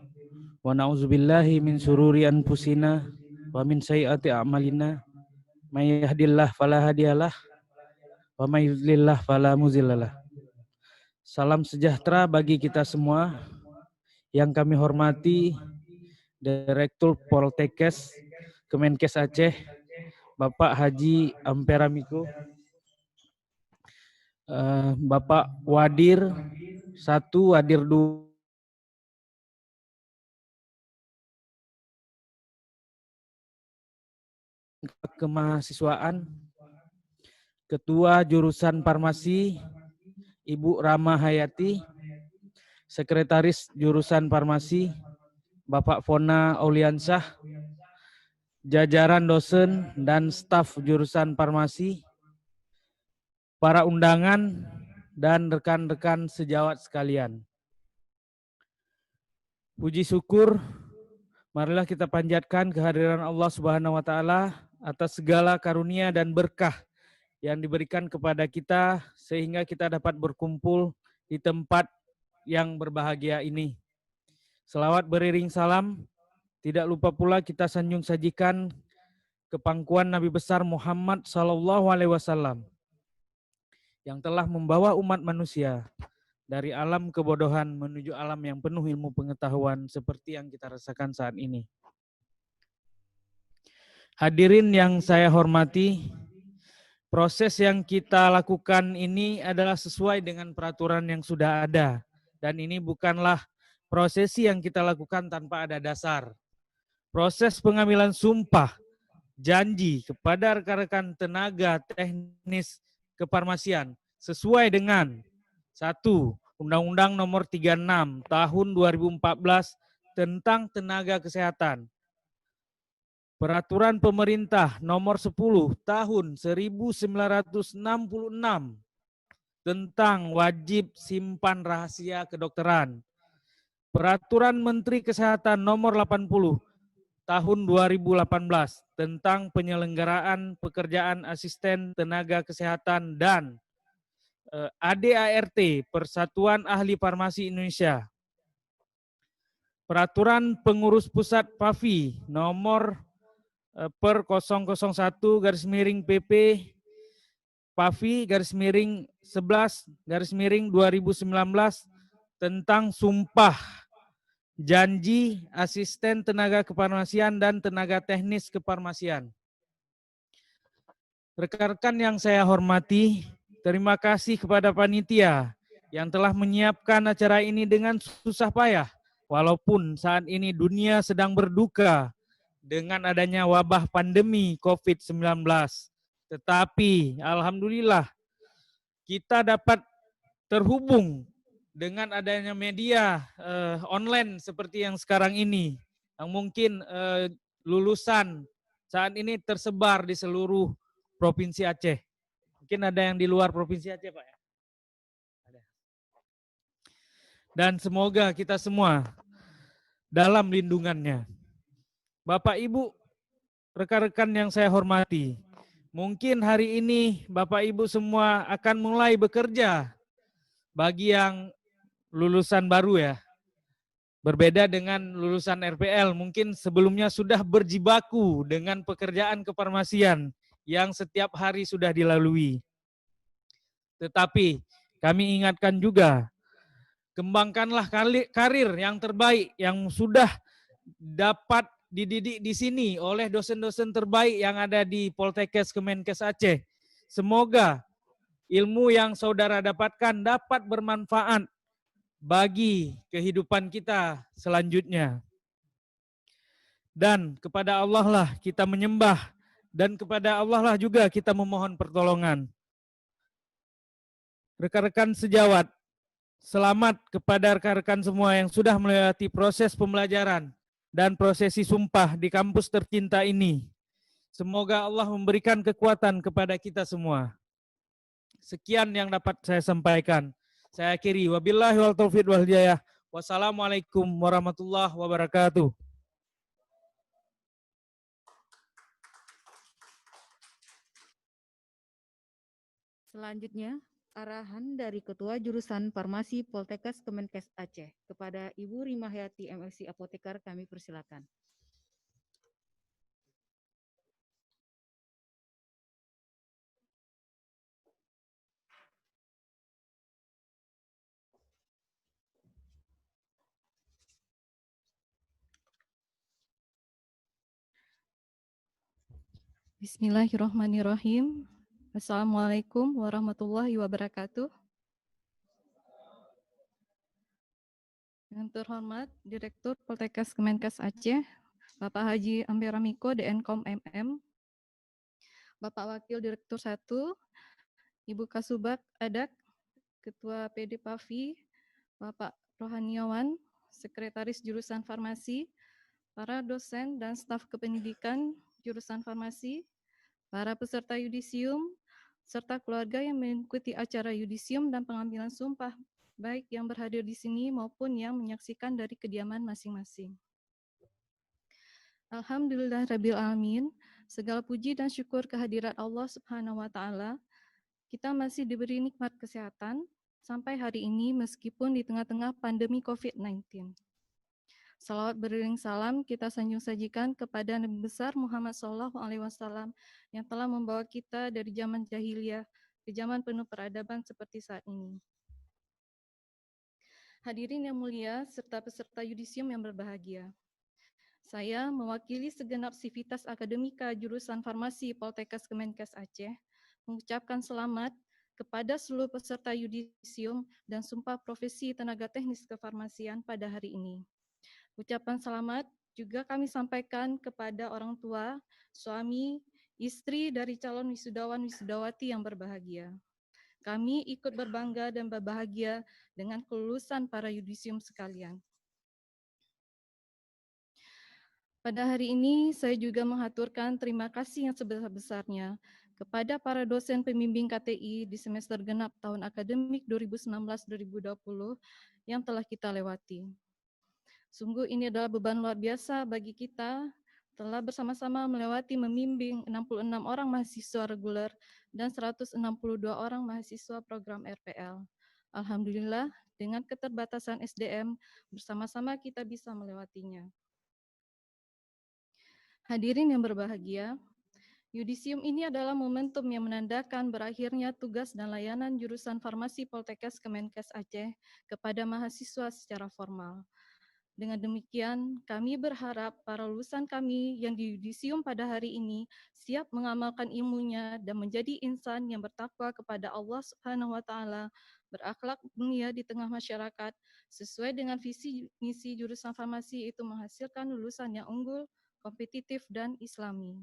Speaker 2: wa na'udzubillahi min syururi anfusina wa min sayyiati a'malina. May yahdihillahu fala hadiyalah wa may yudlillah fala mudhillalah. Salam sejahtera bagi kita semua. Yang kami hormati Direktur Poltekkes Kemenkes Aceh, Bapak Haji Ampiramiko, Bapak Wadir 1, Wadir 2, kemahasiswaan, Ketua Jurusan Farmasi Ibu Rama Hayati, Sekretaris Jurusan Farmasi Bapak Fona Auliansyah, jajaran dosen dan staf Jurusan Farmasi, para undangan, dan rekan-rekan sejawat sekalian. Puji syukur, marilah kita panjatkan kehadiran Allah Subhanahu wa Ta'ala atas segala karunia dan berkah yang diberikan kepada kita sehingga kita dapat berkumpul di tempat yang berbahagia ini. Selawat beriring salam, tidak lupa pula kita sanjung sajikan kepangkuan Nabi besar Muhammad SAW yang telah membawa umat manusia dari alam kebodohan menuju alam yang penuh ilmu pengetahuan seperti yang kita rasakan saat ini. Hadirin yang saya hormati, proses yang kita lakukan ini adalah sesuai dengan peraturan yang sudah ada. Dan ini bukanlah prosesi yang kita lakukan tanpa ada dasar. Proses pengambilan sumpah, janji kepada rekan-rekan tenaga teknis kefarmasian sesuai dengan 1. Undang-Undang Nomor 36 Tahun 2014 tentang Tenaga Kesehatan. Peraturan Pemerintah Nomor 10 Tahun 1966 tentang wajib simpan rahasia kedokteran. Peraturan Menteri Kesehatan Nomor 80 Tahun 2018 tentang penyelenggaraan pekerjaan asisten tenaga kesehatan dan ADART, Persatuan Ahli Farmasi Indonesia. Peraturan Pengurus Pusat PAFI nomor per 001/PP PAFI/11/2019 tentang sumpah janji asisten tenaga kefarmasian dan tenaga teknis kefarmasian. Rekan-rekan yang saya hormati, terima kasih kepada panitia yang telah menyiapkan acara ini dengan susah payah. Walaupun saat ini dunia sedang berduka dengan adanya wabah pandemi COVID-19. Tetapi alhamdulillah kita dapat terhubung dengan adanya media online seperti yang sekarang ini. Yang mungkin lulusan saat ini tersebar di seluruh Provinsi Aceh. Mungkin ada yang di luar Provinsi Aceh, Pak ya? Ada. Dan semoga kita semua dalam lindungannya. Bapak Ibu, rekan-rekan yang saya hormati, mungkin hari ini Bapak Ibu semua akan mulai bekerja bagi yang lulusan baru ya. Berbeda dengan lulusan RPL, mungkin sebelumnya sudah berjibaku dengan pekerjaan kefarmasian yang setiap hari sudah dilalui. Tetapi kami ingatkan juga, kembangkanlah karir yang terbaik yang sudah dapat dididik di sini oleh dosen-dosen terbaik yang ada di Poltekkes Kemenkes Aceh. Semoga ilmu yang saudara dapatkan dapat bermanfaat bagi kehidupan kita selanjutnya. Dan kepada Allah lah kita menyembah dan kepada Allah lah juga kita memohon pertolongan. Rekan-rekan sejawat, selamat kepada rekan-rekan semua yang sudah melewati proses pembelajaran dan prosesi sumpah di kampus tercinta ini. Semoga Allah memberikan kekuatan kepada kita semua. Sekian yang dapat saya sampaikan. Saya akhiri. Wabillahi wal taufiq wal hidayah. Wassalamualaikum warahmatullahi wabarakatuh.
Speaker 1: Selanjutnya, arahan dari Ketua Jurusan Farmasi Poltekkes Kemenkes Aceh kepada Ibu Rima Hayati MSc Apoteker kami persilakan.
Speaker 6: Bismillahirrahmanirrahim. Assalamualaikum warahmatullahi wabarakatuh. Yang terhormat Direktur Poltekkes Kemenkes Aceh, Bapak Haji Ampera Miko, DNkom MM, Bapak Wakil Direktur 1, Ibu Kasubag Adak, Ketua PD PAVI, Bapak Rohaniawan, Sekretaris Jurusan Farmasi, para dosen dan staf kependidikan jurusan farmasi, para peserta yudisium, serta keluarga yang mengikuti acara yudisium dan pengambilan sumpah, baik yang berhadir di sini maupun yang menyaksikan dari kediaman masing-masing. Alhamdulillahirabbil alamin, segala puji dan syukur kehadirat Allah Subhanahu wa taala. Kita masih diberi nikmat kesehatan sampai hari ini meskipun di tengah-tengah pandemi COVID-19. Salawat beriring salam kita sanjung sajikan kepada Nabi besar Muhammad SAW yang telah membawa kita dari zaman jahiliyah ke zaman penuh peradaban seperti saat ini. Hadirin yang mulia serta peserta yudisium yang berbahagia. Saya mewakili segenap sivitas akademika jurusan farmasi Poltekkes Kemenkes Aceh mengucapkan selamat kepada seluruh peserta yudisium dan sumpah profesi tenaga teknis kefarmasian pada hari ini. Ucapan selamat juga kami sampaikan kepada orang tua, suami, istri dari calon wisudawan wisudawati yang berbahagia. Kami ikut berbangga dan berbahagia dengan kelulusan para yudisium sekalian. Pada hari ini, saya juga mengaturkan terima kasih yang sebesar-besarnya kepada para dosen pembimbing KTI di semester genap tahun akademik 2019-2020 yang telah kita lewati. Sungguh ini adalah beban luar biasa bagi kita, telah bersama-sama melewati membimbing 66 orang mahasiswa reguler dan 162 orang mahasiswa program RPL. Alhamdulillah, dengan keterbatasan SDM, bersama-sama kita bisa melewatinya. Hadirin yang berbahagia, yudisium ini adalah momentum yang menandakan berakhirnya tugas dan layanan jurusan farmasi Poltekkes Kemenkes Aceh kepada mahasiswa secara formal. Dengan demikian, kami berharap para lulusan kami yang di yudisium pada hari ini siap mengamalkan ilmunya dan menjadi insan yang bertakwa kepada Allah Subhanahu wa taala, berakhlak mulia di tengah masyarakat, sesuai dengan visi misi jurusan farmasi itu menghasilkan lulusan yang unggul, kompetitif, dan islami.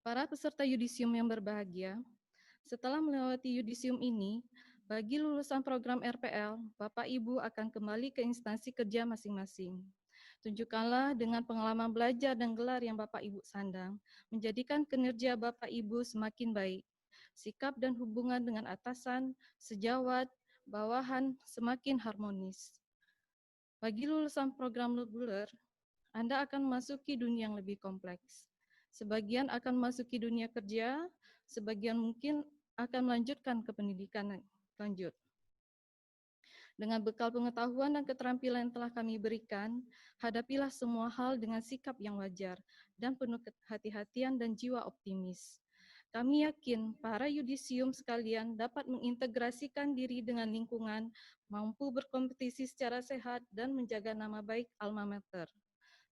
Speaker 6: Para peserta yudisium yang berbahagia, setelah melewati yudisium ini, bagi lulusan program RPL, Bapak Ibu akan kembali ke instansi kerja masing-masing. Tunjukkanlah dengan pengalaman belajar dan gelar yang Bapak Ibu sandang, menjadikan kinerja Bapak Ibu semakin baik. Sikap dan hubungan dengan atasan, sejawat, bawahan semakin harmonis. Bagi lulusan program reguler, Anda akan memasuki dunia yang lebih kompleks. Sebagian akan memasuki dunia kerja, sebagian mungkin akan melanjutkan ke pendidikan lanjut. Dengan bekal pengetahuan dan keterampilan yang telah kami berikan, hadapilah semua hal dengan sikap yang wajar dan penuh kehati-hatian dan jiwa optimis. Kami yakin para yudisium sekalian dapat mengintegrasikan diri dengan lingkungan, mampu berkompetisi secara sehat dan menjaga nama baik alma mater.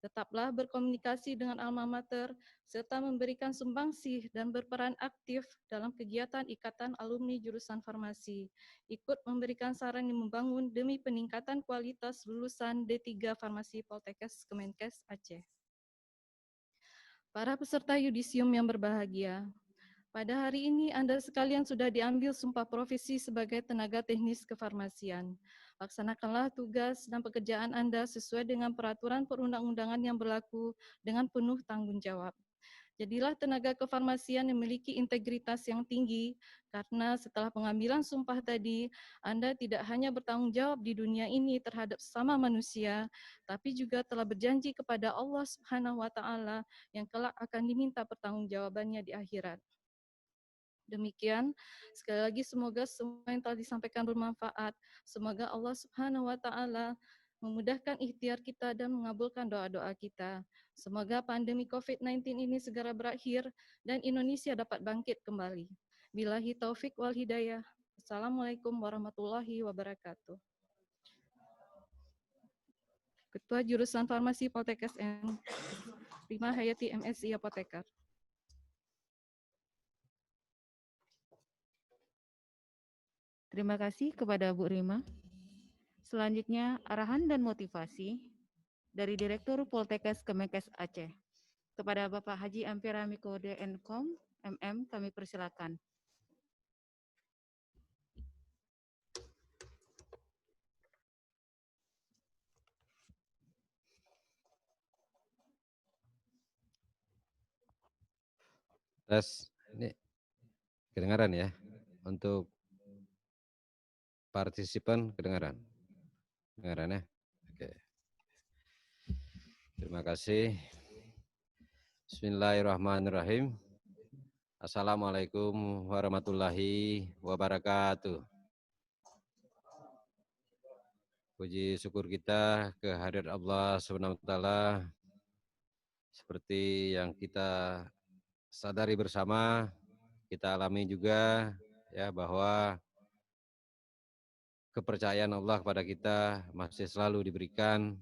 Speaker 6: Tetaplah berkomunikasi dengan alma mater, serta memberikan sumbangsih dan berperan aktif dalam kegiatan Ikatan Alumni Jurusan Farmasi. Ikut memberikan saran yang membangun demi peningkatan kualitas lulusan D3 Farmasi Poltekkes Kemenkes Aceh. Para peserta yudisium yang berbahagia, pada hari ini Anda sekalian sudah diambil sumpah profesi sebagai tenaga teknis kefarmasian. Laksanakanlah tugas dan pekerjaan Anda sesuai dengan peraturan perundang-undangan yang berlaku dengan penuh tanggung jawab. Jadilah tenaga kefarmasian yang memiliki integritas yang tinggi, karena setelah pengambilan sumpah tadi, Anda tidak hanya bertanggung jawab di dunia ini terhadap sesama manusia, tapi juga telah berjanji kepada Allah Subhanahu wa taala yang kelak akan diminta pertanggungjawabannya di akhirat. Demikian, sekali lagi semoga semua yang telah disampaikan bermanfaat. Semoga Allah Subhanahu wa taala memudahkan ikhtiar kita dan mengabulkan doa-doa kita. Semoga pandemi COVID-19 ini segera berakhir dan Indonesia dapat bangkit kembali. Billahi taufik wal hidayah. Assalamualaikum warahmatullahi wabarakatuh. Ketua Jurusan Farmasi Poltekkes N. Rima Hayati MSI Apoteker.
Speaker 1: Terima kasih kepada Bu Rima. Selanjutnya, arahan dan motivasi dari Direktur Poltekkes Kemenkes Aceh. Kepada Bapak Haji Ampera Miko DNkom, MM, kami persilakan.
Speaker 3: Ini kedengaran ya? Untuk partisipan kedengaran? Kedengaran ya? Oke. Terima kasih. Bismillahirrahmanirrahim. Assalamualaikum warahmatullahi wabarakatuh. Puji syukur kita kehadirat Allah SWT, seperti yang kita sadari bersama, kita alami juga ya, bahwa kepercayaan Allah kepada kita masih selalu diberikan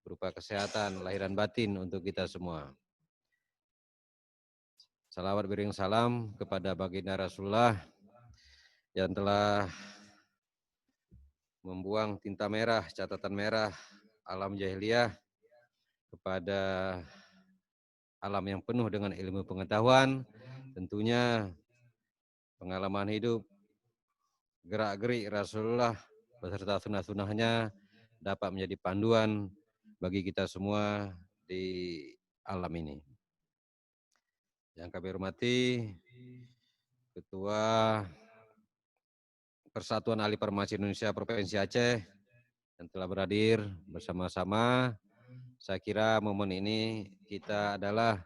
Speaker 3: berupa kesehatan lahir dan batin untuk kita semua. Salawat beriring salam kepada baginda Rasulullah yang telah membuang tinta merah, catatan merah alam jahiliyah kepada alam yang penuh dengan ilmu pengetahuan, tentunya pengalaman hidup, gerak-gerik Rasulullah beserta sunnah-sunnahnya dapat menjadi panduan bagi kita semua di alam ini. Yang kami hormati Ketua Persatuan Ahli Farmasi Indonesia Provinsi Aceh yang telah berhadir bersama-sama. Saya kira momen ini kita adalah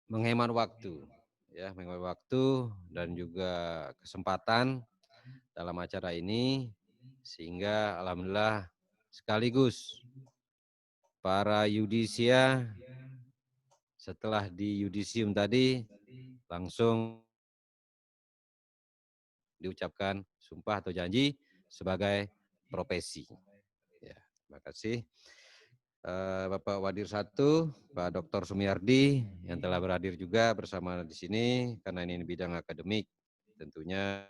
Speaker 3: menghemat waktu, ya, menghemat waktu dan juga kesempatan dalam acara ini, sehingga alhamdulillah sekaligus para yudisia setelah di yudisium tadi langsung diucapkan sumpah atau janji sebagai profesi. Ya, terima kasih. Bapak Wadir 1, Pak Dr. Sumiardi yang telah berhadir juga bersama di sini karena ini bidang akademik. Tentunya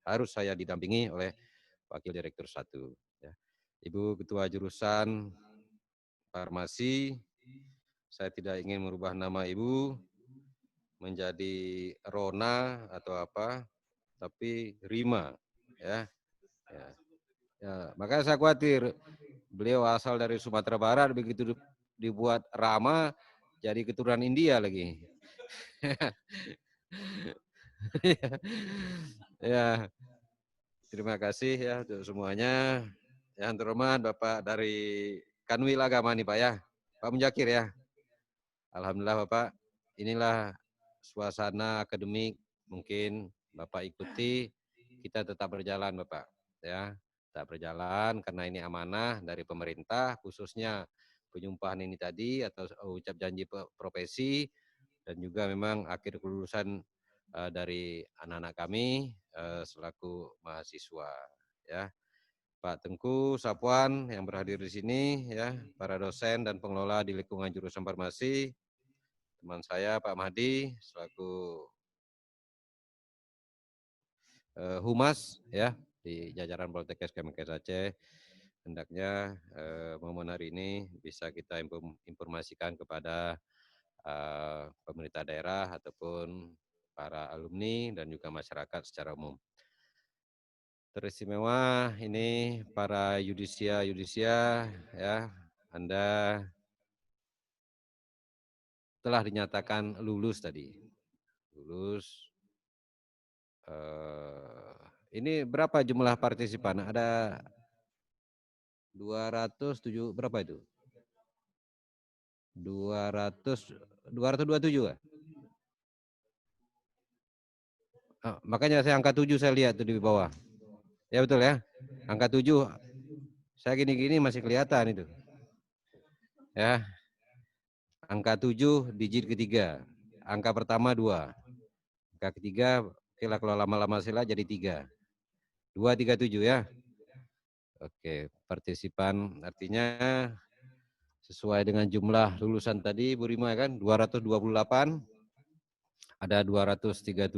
Speaker 3: harus saya didampingi oleh Wakil Direktur 1. Ya. Ibu Ketua Jurusan Farmasi, saya tidak ingin merubah nama Ibu menjadi Rona atau apa, tapi Rima. Ya. Ya. Ya, makanya saya khawatir beliau asal dari Sumatera Barat, begitu dibuat Rama jadi keturunan India lagi. Ya, terima kasih ya untuk semuanya. Yang terhormat Bapak dari Kanwil Agama nih Pak ya, Pak Munjakir ya. Alhamdulillah Bapak, inilah suasana akademik, mungkin Bapak ikuti, kita tetap berjalan Bapak ya. Tetap berjalan karena ini amanah dari pemerintah, khususnya penyumpahan ini tadi atau ucap janji profesi, dan juga memang akhir kelulusan dari anak-anak kami selaku mahasiswa ya. Pak Tengku Sapuan yang berhadir di sini ya, para dosen dan pengelola di lingkungan jurusan farmasi, teman saya Pak Mahdi selaku Humas ya di jajaran Poltekkes Kemenkes Aceh. Hendaknya momen hari ini bisa kita informasikan kepada pemerintah daerah ataupun para alumni dan juga masyarakat secara umum. Teristimewa ini para yudisia ya, Anda telah dinyatakan lulus tadi. Lulus. Ini berapa jumlah partisipan? Ada 207 berapa itu? 227 ya? Makanya saya angka 7 saya lihat tuh di bawah. Ya betul ya. Angka 7 saya gini-gini masih kelihatan itu. Ya. Angka 7 digit ketiga. Angka pertama 2. Angka ketiga kalau lama-lama sila jadi 3. 237 ya. Oke, partisipan artinya sesuai dengan jumlah lulusan tadi Bu Rima kan 228, ada 237,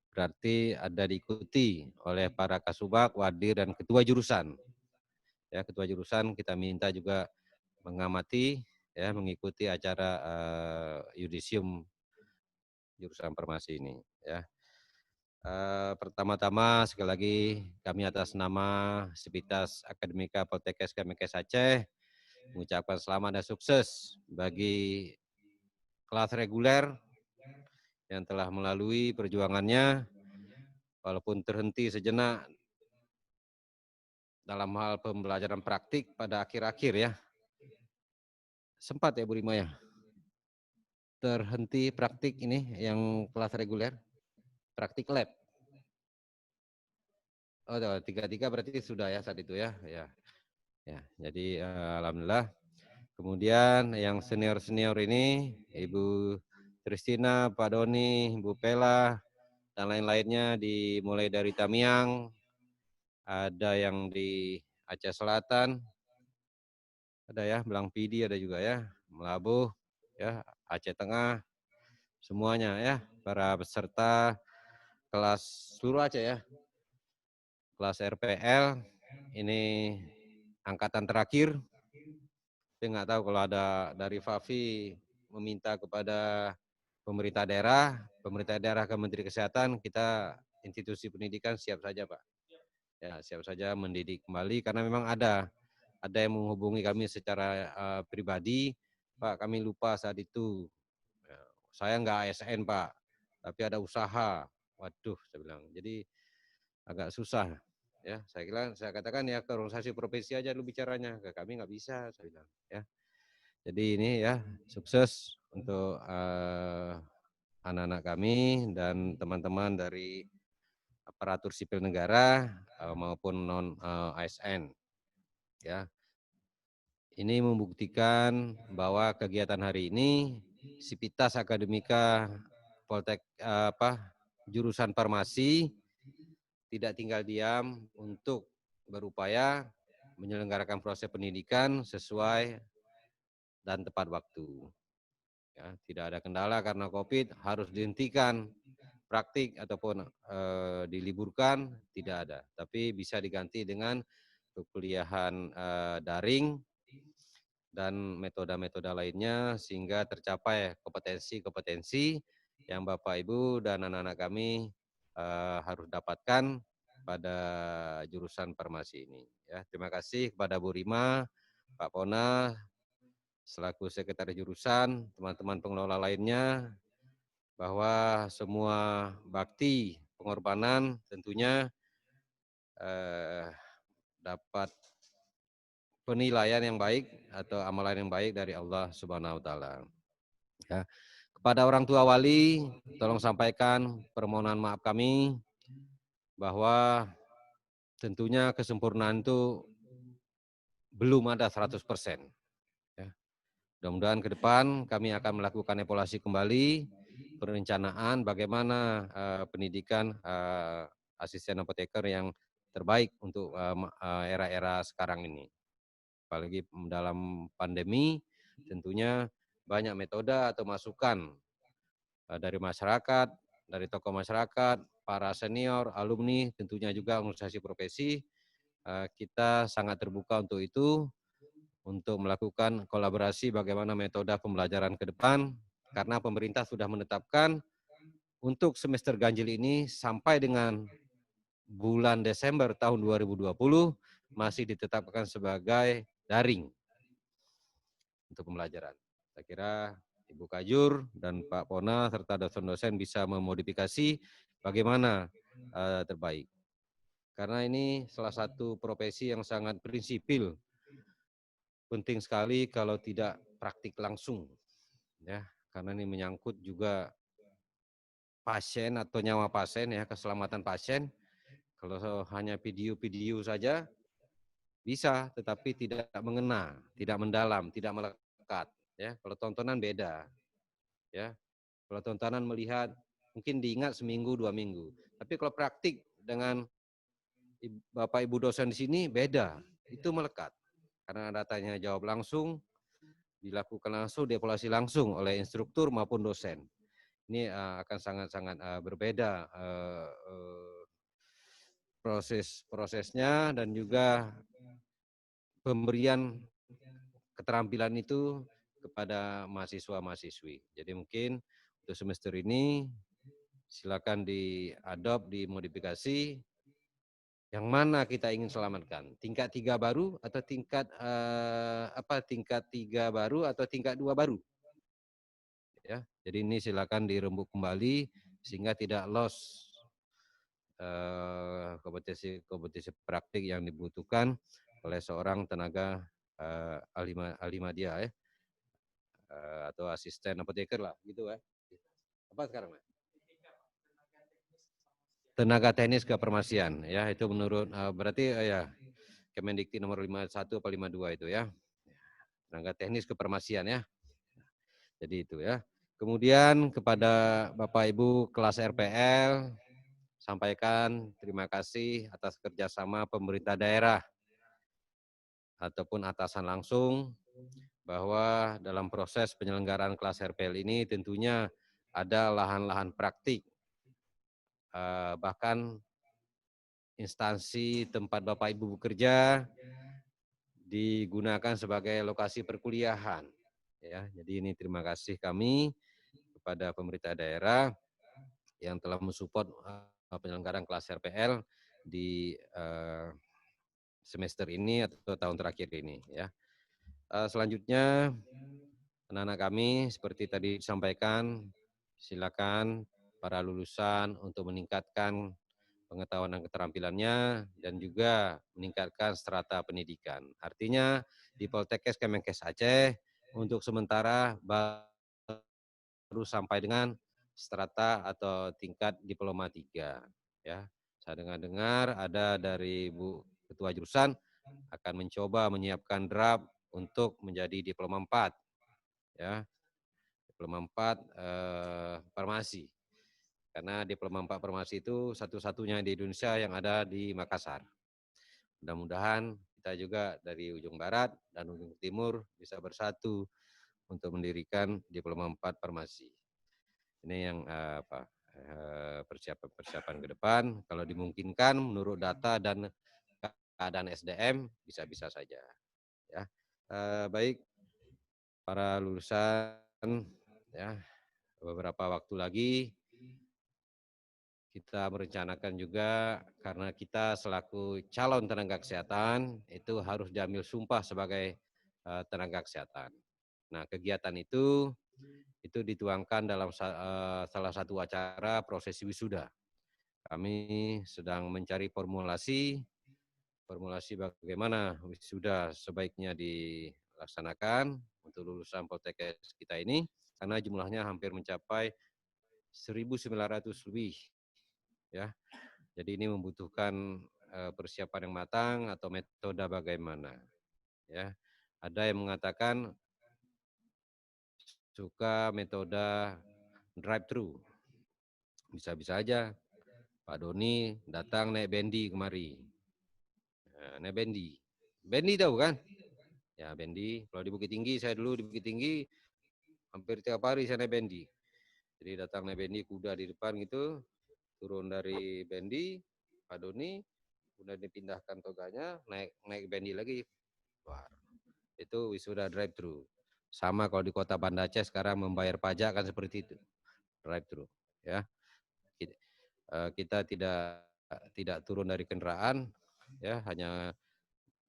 Speaker 3: berarti ada diikuti oleh para kasubag, wadir dan ketua jurusan. Ya, ketua jurusan kita minta juga mengamati ya, mengikuti acara yudisium jurusan farmasi ini ya. Pertama-tama sekali lagi kami atas nama Sivitas Akademika Poltekkes Kemenkes Aceh mengucapkan selamat dan sukses bagi kelas reguler yang telah melalui perjuangannya, walaupun terhenti sejenak dalam hal pembelajaran praktik pada akhir-akhir ya. Sempat ya Bu Rima ya, terhenti praktik ini yang kelas reguler, praktik lab. Oh, 3 berarti sudah ya saat itu ya. Ya, jadi alhamdulillah. Kemudian yang senior-senior ini, Ibu Tristina, Pak Doni, Ibu Pela, dan lain-lainnya dimulai dari Tamiang, ada yang di Aceh Selatan, ada ya, Belang Pidi ada juga ya, Melabuh, ya, Aceh Tengah, semuanya ya, para peserta kelas seluruh Aceh ya, kelas RPL, ini angkatan terakhir. Saya nggak tahu kalau ada dari Fafi meminta kepada pemerintah daerah ke Menteri Kesehatan, kita institusi pendidikan siap saja Pak. Ya siap saja mendidik kembali karena memang ada yang menghubungi kami secara pribadi, Pak kami lupa saat itu, ya, saya nggak ASN Pak, tapi ada usaha, waduh saya bilang, jadi agak susah. Ya, saya katakan ya ke organisasi profesi aja dulu bicaranya, ke kami nggak bisa, saya bilang. Ya, jadi ini ya sukses untuk anak-anak kami dan teman-teman dari aparatur sipil negara maupun non ASN. Ya, ini membuktikan bahwa kegiatan hari ini Sivitas Akademika Poltek jurusan farmasi tidak tinggal diam untuk berupaya menyelenggarakan proses pendidikan sesuai dan tepat waktu. Ya, tidak ada kendala karena COVID harus dihentikan praktik ataupun diliburkan, tidak ada. Tapi bisa diganti dengan perkuliahan daring dan metode-metode lainnya sehingga tercapai kompetensi-kompetensi yang Bapak Ibu dan anak-anak kami harus dapatkan pada jurusan farmasi ini. Ya, terima kasih kepada Bu Rima, Pak Pona, selaku sekretaris jurusan, teman-teman pengelola lainnya, bahwa semua bakti pengorbanan tentunya dapat penilaian yang baik atau amalan yang baik dari Allah Subhanahu wa taala. Ya. Kepada orang tua wali, tolong sampaikan permohonan maaf kami bahwa tentunya kesempurnaan itu belum ada 100%. Ya. Mudah-mudahan ke depan kami akan melakukan evaluasi kembali perencanaan bagaimana pendidikan asisten apoteker yang terbaik untuk era-era sekarang ini. Apalagi dalam pandemi, tentunya banyak metode atau masukan dari masyarakat, dari tokoh masyarakat, para senior, alumni, tentunya juga organisasi profesi. Kita sangat terbuka untuk itu, untuk melakukan kolaborasi bagaimana metode pembelajaran ke depan, karena pemerintah sudah menetapkan untuk semester ganjil ini sampai dengan bulan Desember tahun 2020 masih ditetapkan sebagai daring untuk pembelajaran. Saya kira Ibu Kajur dan Pak Pona serta dosen-dosen bisa memodifikasi bagaimana terbaik. Karena ini salah satu profesi yang sangat prinsipil, penting sekali kalau tidak praktik langsung, ya, karena ini menyangkut juga pasien atau nyawa pasien ya, keselamatan pasien. Kalau hanya video-video saja bisa, tetapi tidak mengena, tidak mendalam, tidak melekat. Ya, kalau tontonan beda. Ya, kalau tontonan melihat mungkin diingat seminggu 2 minggu. Tapi kalau praktik dengan Bapak Ibu dosen di sini beda, itu melekat. Karena datanya jawab langsung, dilakukan langsung, dievaluasi langsung oleh instruktur maupun dosen. Ini akan sangat-sangat berbeda prosesnya dan juga pemberian keterampilan itu kepada mahasiswa-mahasiswi. Jadi mungkin untuk semester ini silakan diadop, dimodifikasi Yang mana kita ingin selamatkan? Tingkat 3 baru atau tingkat tingkat 3 baru atau tingkat 2 baru? Ya, jadi ini silakan dirembuk kembali sehingga tidak loss kompetisi praktik yang dibutuhkan oleh seorang tenaga ahli media ya, atau asisten apoteker lah gitu ya. Apa sekarang? Tenaga teknis kefarmasian ya, itu menurut berarti ya Kemendikti nomor 51 atau 52 itu ya. Tenaga teknis kefarmasian ya. Jadi itu ya. Kemudian kepada Bapak Ibu kelas RPL, sampaikan terima kasih atas kerjasama pemerintah daerah ataupun atasan langsung, bahwa dalam proses penyelenggaraan kelas RPL ini tentunya ada lahan-lahan praktik, bahkan instansi tempat Bapak Ibu bekerja digunakan sebagai lokasi perkuliahan. Ya, jadi ini terima kasih kami kepada pemerintah daerah yang telah mensupport penyelenggaraan kelas RPL di semester ini atau tahun terakhir ini. Ya, selanjutnya anak-anak kami seperti tadi disampaikan, silakan para lulusan untuk meningkatkan pengetahuan dan keterampilannya dan juga meningkatkan strata pendidikan. Artinya di Poltekkes Kemenkes Aceh untuk sementara baru sampai dengan strata atau tingkat diploma 3 ya. Saya dengar ada dari Bu Ketua Jurusan akan mencoba menyiapkan draft untuk menjadi diploma 4 ya. Diploma 4 farmasi. Karena diploma 4 farmasi itu satu-satunya di Indonesia yang ada di Makassar. Mudah-mudahan kita juga dari ujung barat dan ujung timur bisa bersatu untuk mendirikan diploma 4 farmasi. Ini yang persiapan ke depan. Kalau dimungkinkan menurut data dan keadaan SDM bisa-bisa saja. Ya, baik para lulusan ya, beberapa waktu lagi kita merencanakan juga karena kita selaku calon tenaga kesehatan itu harus diambil sumpah sebagai tenaga kesehatan. Nah, kegiatan itu dituangkan dalam salah satu acara prosesi wisuda. Kami sedang mencari formulasi bagaimana wisuda sebaiknya dilaksanakan untuk lulusan Poltekkes kita ini karena jumlahnya hampir mencapai 1.900 lebih. Ya, jadi ini membutuhkan persiapan yang matang atau metode bagaimana. Ya, ada yang mengatakan suka metode drive-thru. Bisa-bisa aja Pak Doni datang naik bendi kemari. Naik bendi. Bendi tahu kan? Ya, bendi. Kalau di Bukit Tinggi, saya dulu di Bukit Tinggi hampir tiap hari saya naik bendi. Jadi datang naik bendi, kuda di depan gitu, turun dari bendi, Pak Doni, udah dipindahkan toganya, naik bendi lagi. Wah, itu wisuda drive-thru. Sama kalau di Kota Banda Aceh sekarang membayar pajak kan seperti itu, drive-thru. Ya, kita tidak turun dari kendaraan, ya hanya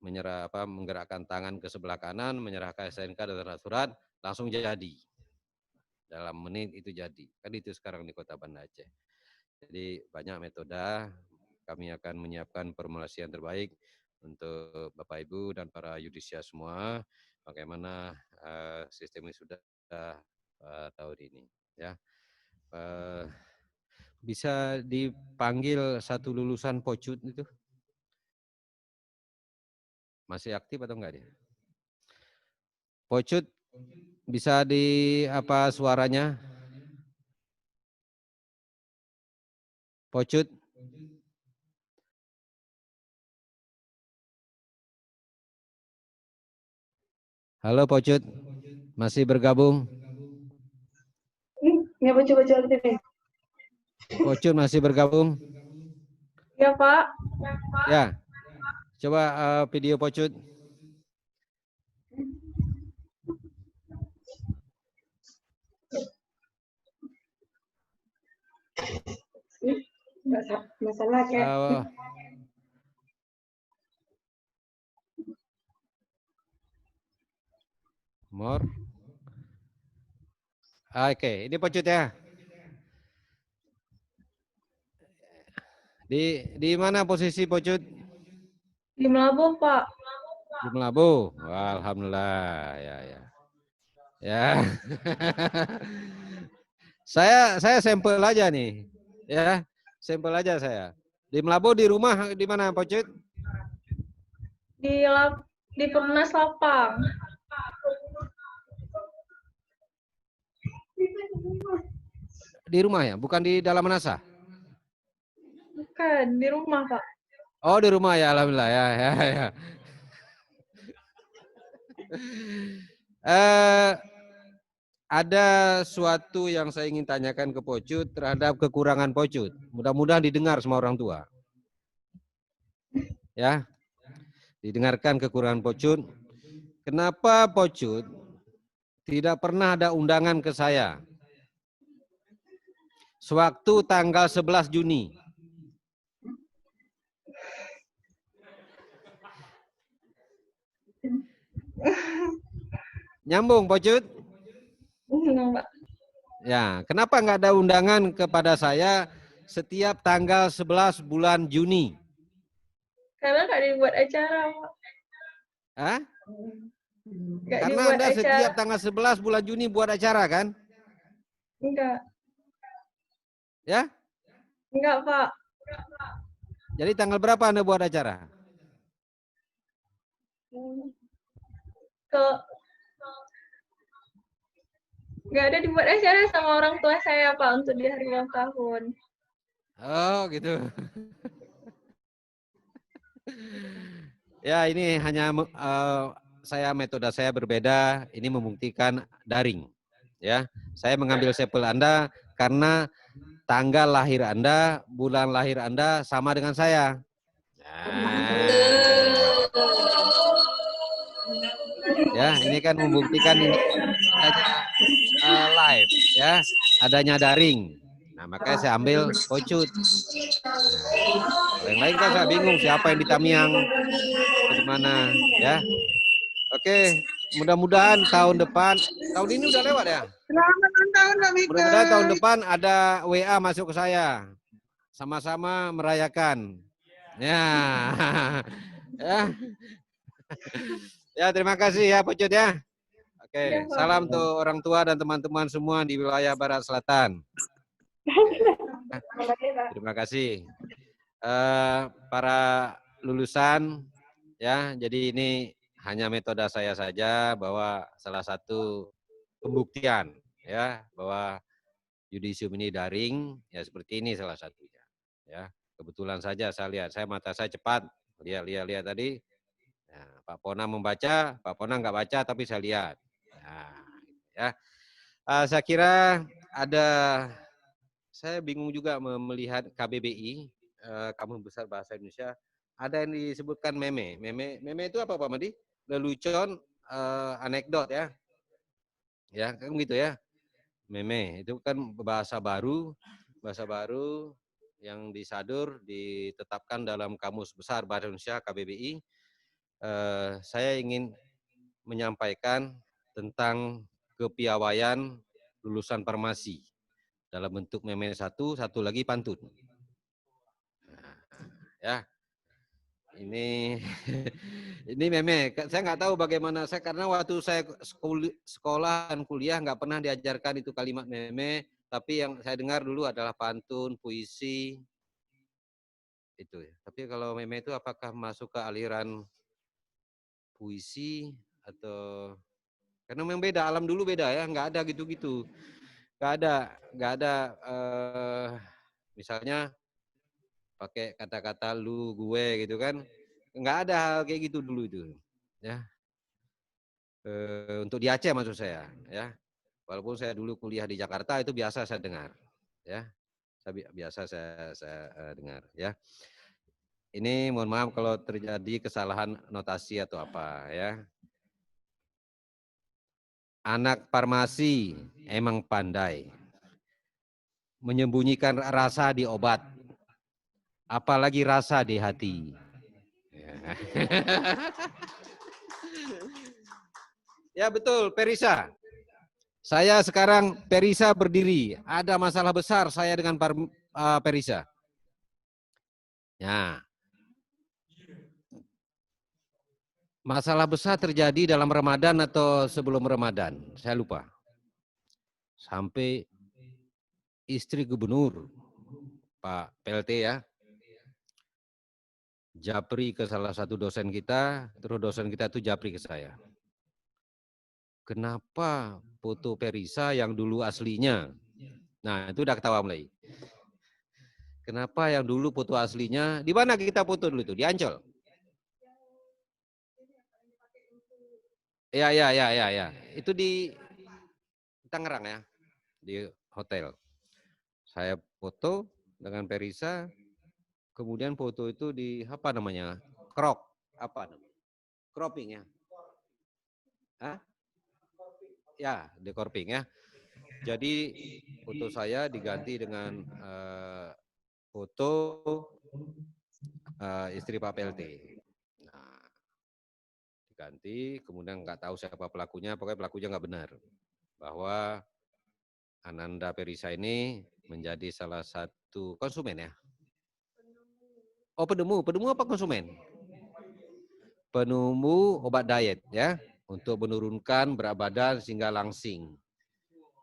Speaker 3: menggerakkan tangan ke sebelah kanan, menyerahkan SNK dan surat, langsung jadi. Dalam menit itu jadi. Kan itu sekarang di Kota Banda Aceh. Jadi banyak metode, kami akan menyiapkan formulasi yang terbaik untuk Bapak Ibu dan para yudisia semua, bagaimana sistem ini sudah tahun ini. Ya, bisa dipanggil satu lulusan Pocut itu, masih aktif atau enggak dia? Pocut bisa di apa suaranya? Pocut. Halo Pocut, masih bergabung?
Speaker 7: Ya, coba TV.
Speaker 3: Pocut masih bergabung?
Speaker 7: Ya, Pak.
Speaker 3: Ya, coba video Pocut.
Speaker 7: Masalah kayak
Speaker 3: More. Oke, ini Pocut ya. Di mana posisi Pocut?
Speaker 7: Di Melabuh, Pak.
Speaker 3: Di Melabuh. Wah, alhamdulillah. Ya, ya. Ya. saya sampel aja nih. Ya, sampel aja saya. Di Melabuh di rumah di mana Pocut?
Speaker 7: Di Perumnas Lapang.
Speaker 3: Di rumah ya, bukan di dalam NASA?
Speaker 7: Bukan, di rumah, Pak.
Speaker 3: Oh, di rumah ya, alhamdulillah ya, ya, ya. Ada suatu yang saya ingin tanyakan ke Pocut terhadap kekurangan Pocut. Mudah-mudahan didengar sama orang tua. Ya, didengarkan kekurangan Pocut. Kenapa Pocut tidak pernah ada undangan ke saya? Sewaktu tanggal 11 Juni. Nyambung, Pocut?
Speaker 7: Enggak, Pak.
Speaker 3: Ya, kenapa nggak ada undangan kepada saya setiap tanggal 11 bulan Juni?
Speaker 7: Karena nggak dibuat acara, Pak.
Speaker 3: Hah?
Speaker 7: Nggak
Speaker 3: Karena
Speaker 7: dibuat
Speaker 3: Anda
Speaker 7: acara.
Speaker 3: setiap tanggal 11 bulan Juni buat acara kan?
Speaker 7: Enggak.
Speaker 3: Ya?
Speaker 7: Enggak, Pak.
Speaker 3: Jadi tanggal berapa Anda buat acara?
Speaker 7: Nggak ada dibuat acara sama orang tua saya, Pak, untuk di hari ulang tahun.
Speaker 3: Oh, gitu. Ya, ini hanya metode saya berbeda. Ini membuktikan daring. Ya, saya mengambil sampel Anda karena tanggal lahir Anda, bulan lahir Anda sama dengan saya. Ya, ini kan membuktikan ini adanya live, ya, adanya daring. Nah, makanya saya ambil Pocut. Nah, yang lain kan saya bingung siapa yang di Tamiang, di mana, ya. Oke, mudah-mudahan tahun depan, tahun ini udah lewat ya.
Speaker 8: Selamat ulang tahun, Mbak Mika.
Speaker 3: Mudah-mudahan tahun depan ada WA masuk ke saya, sama-sama merayakan. Ya, ya, ya. Terima kasih ya Pocut ya. Oke, salam untuk orang tua dan teman-teman semua di wilayah Barat Selatan. Terima kasih. Para lulusan, ya, jadi ini hanya metode saya saja bahwa salah satu pembuktian, ya, bahwa yudisium ini daring, ya seperti ini salah satunya. Ya, kebetulan saja saya lihat, mata saya cepat, lihat tadi. Ya, Pak Pona membaca, Pak Pona nggak baca, tapi saya lihat. Nah, ya, saya kira ada. Saya bingung juga melihat KBBI, Kamus Besar Bahasa Indonesia, ada yang disebutkan meme. Meme itu apa Pak Madi? Lelucon, anekdot ya. Ya, kan gitu ya. Meme itu kan bahasa baru yang disadur, ditetapkan dalam Kamus Besar Bahasa Indonesia KBBI. Saya ingin menyampaikan tentang kepiawaian lulusan farmasi. Dalam bentuk meme satu lagi pantun. Nah, ya, ini meme. Saya nggak tahu bagaimana karena waktu saya sekolah dan kuliah nggak pernah diajarkan itu kalimat meme, tapi yang saya dengar dulu adalah pantun, puisi, itu. Tapi kalau meme itu apakah masuk ke aliran puisi atau karena memang beda, alam dulu beda ya, nggak ada gitu-gitu. Nggak ada misalnya pakai kata-kata lu, gue gitu kan. Nggak ada hal kayak gitu dulu itu. Ya. Untuk di Aceh maksud saya. Ya. Walaupun saya dulu kuliah di Jakarta itu biasa saya dengar. Ya. Biasa saya dengar. Ya. Ini mohon maaf kalau terjadi kesalahan notasi atau apa ya. Anak farmasi emang pandai menyembunyikan rasa di obat, apalagi rasa di hati. Ya betul, Perisa. Saya sekarang Perisa berdiri. Ada masalah besar saya dengan Perisa. Ya. Masalah besar terjadi dalam Ramadan atau sebelum Ramadan, saya lupa. Sampai istri gubernur, Pak PLT ya, japri ke salah satu dosen kita, terus dosen kita itu japri ke saya. Kenapa foto Perisa yang dulu aslinya? Nah, itu udah ketawa mulai. Kenapa yang dulu foto aslinya? Di mana kita foto dulu itu? Di Ancol. Ya. Itu di Tangerang ya, di hotel. Saya foto dengan Perisa, kemudian foto itu di apa namanya? Apa namanya? Cropping ya. Hah? Ya, di cropping ya. Jadi foto saya diganti dengan foto istri Pak PLT. Nah, diganti, kemudian nggak tahu siapa pelakunya, pokoknya pelakunya nggak benar. Bahwa Ananda Perisa ini menjadi salah satu konsumen ya. Oh, penemu apa konsumen? Penemu obat diet ya, untuk menurunkan berat badan sehingga langsing.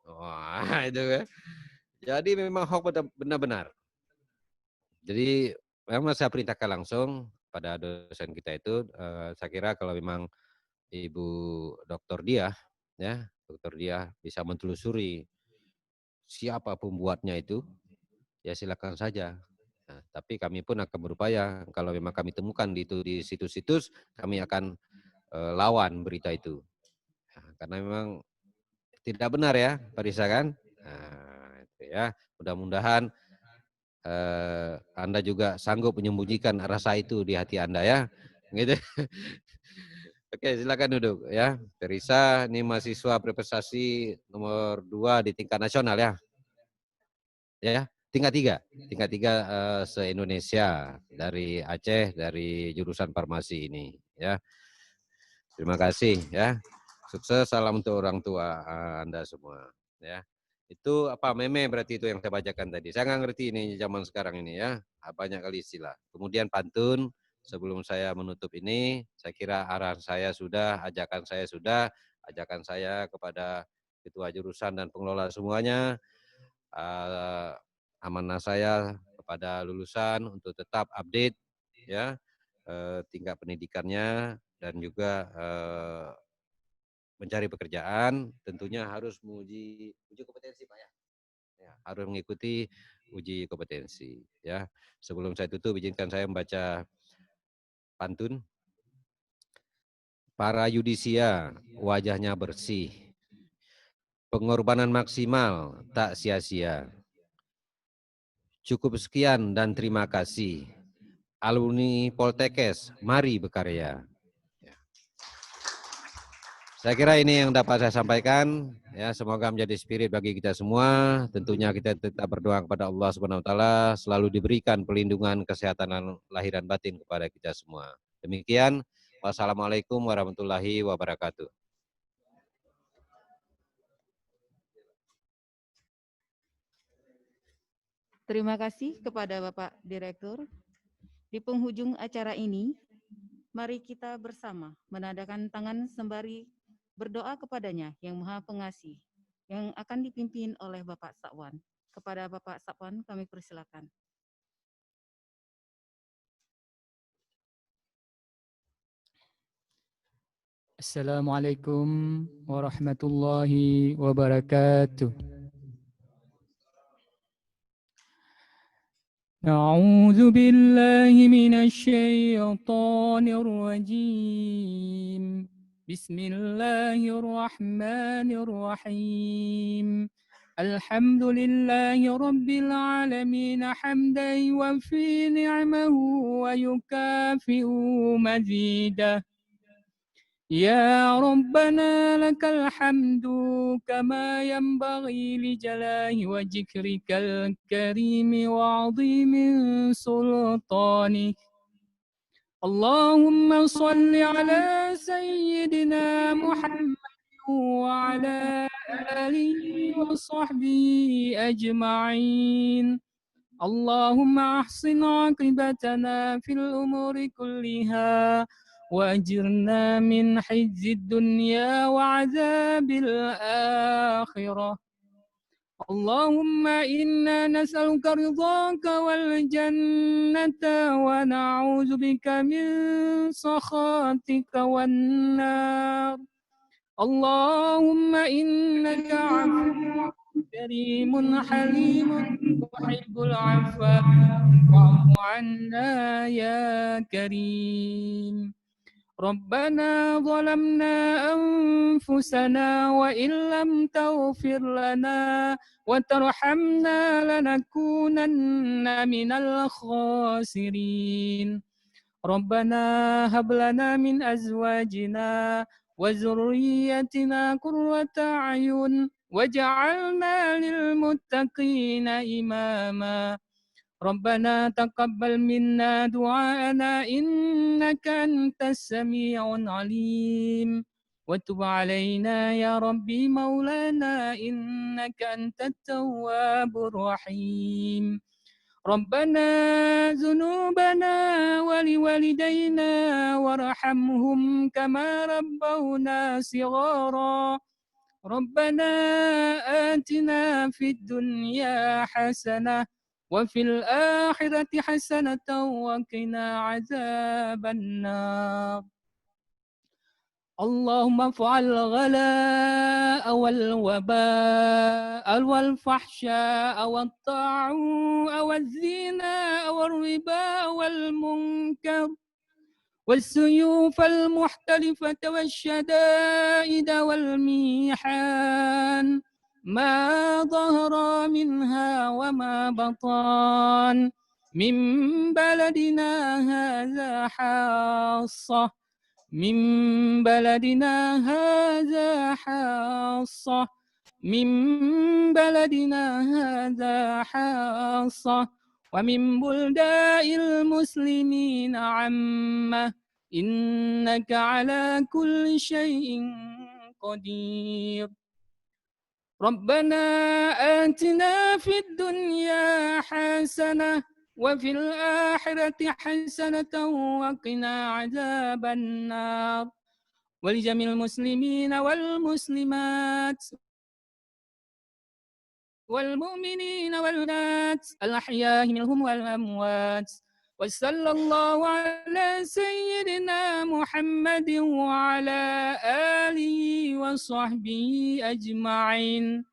Speaker 3: Wah, itu ya. Jadi memang hoax benar-benar. Jadi memang saya perintahkan langsung pada dosen kita itu, saya kira kalau memang Ibu Dr. Diah, ya, Dr. Diah bisa mentelusuri siapa pembuatnya itu, ya silakan saja. Nah, tapi kami pun akan berupaya kalau memang kami temukan di situs-situs, kami akan lawan berita itu. Nah, karena memang tidak benar ya, Pak Risa kan? Nah, itu ya. Mudah-mudahan Anda juga sanggup menyembunyikan rasa itu di hati Anda ya. Gitu. Oke, silakan duduk ya. Perisa ini mahasiswa berprestasi nomor 2 di tingkat nasional ya. Ya, tingkat 3 se-Indonesia dari Aceh, dari jurusan farmasi ini ya. Terima kasih ya. Sukses, salam untuk orang tua Anda semua ya. Itu apa meme berarti itu yang saya bacakan tadi. Saya nggak ngerti ini zaman sekarang ini ya. Banyak kali istilah. Kemudian pantun, sebelum saya menutup ini, saya kira arahan saya sudah, ajakan saya kepada ketua jurusan dan pengelola semuanya, amanah saya kepada lulusan untuk tetap update ya, tingkat pendidikannya dan juga mencari pekerjaan, tentunya harus uji kompetensi Pak ya. Ya, harus mengikuti uji kompetensi ya. Sebelum saya tutup, izinkan saya membaca pantun. Para yudisia wajahnya bersih, pengorbanan maksimal tak sia-sia. Cukup sekian dan terima kasih. Alumni Poltekkes, mari berkarya. Saya kira ini yang dapat saya sampaikan. Ya, semoga menjadi spirit bagi kita semua. Tentunya kita tetap berdoa kepada Allah Subhanahu wa taala selalu diberikan perlindungan kesehatan lahir dan batin kepada kita semua. Demikian, wassalamualaikum warahmatullahi wabarakatuh.
Speaker 1: Terima kasih kepada Bapak Direktur. Di penghujung acara ini, mari kita bersama menadakan tangan sembari berdoa kepadanya yang Maha Pengasih, yang akan dipimpin oleh Bapak Sakwan. Kepada Bapak Sakwan kami persilakan.
Speaker 9: Assalamualaikum warahmatullahi wabarakatuh. أعوذ بالله من الشيطان الرجيم بسم الله الرحمن الرحيم الحمد لله رب العالمين حمدا يوفي نعمه ويكافئ مزيده يا ربنا لك الحمد كما ينبغي لجلال وذكرك الكريم وعظيم سلطانك اللهم صل على سيدنا محمد وعلى آله وصحبه أجمعين. اللهم أحسن عاقبتنا في الأمور كلها وأجرنا من خزي الدنيا وعذاب الآخرة. اللهم إنا نسألك رضاك والجنة ونعوذ بك من سخطك والنار. اللهم إنك عفو كريم حليم تحب العفو واعف عنا يا كريم. ربنا ظلمنا أنفسنا وإن لم تغفر لنا وترحمنا لنكونن من الخاسرين. ربنا هب لنا من أزواجنا وذريتنا قرة أعين وجعلنا للمتقين إماما. ربنا تقبل منا دعاءنا إنك أنت السميع العليم وتب علينا يا ربي مولانا إنك أنت التواب الرحيم. ربنا ذنوبنا ولوالدينا وارحمهم كما ربونا صغارا. ربنا آتنا في الدنيا حسنة وفي الآخرة حسنة وقنا عذاب النار. اللهم افعل الغلاء والوباء والفحشاء والطاعون والزنا والربا والمنكر والسيوف المختلفة والشدائد والميحان ما ظهر منها وما بطن من بلدنا هذا خاصة من بلدنا هذا خاصة من بلدنا هذا خاصة ومن بلدان المسلمين عامة إنك على كل شيء قدير. ربنا آتنا في الدنيا حسنة وفي الآخرة حسنة وقنا عذاب النار. ولجميع المسلمين والمسلمات والمؤمنين والمؤمنات الأحياء منهم والأموات. وصلى الله على سيدنا محمد وعلى آله وصحبه أجمعين.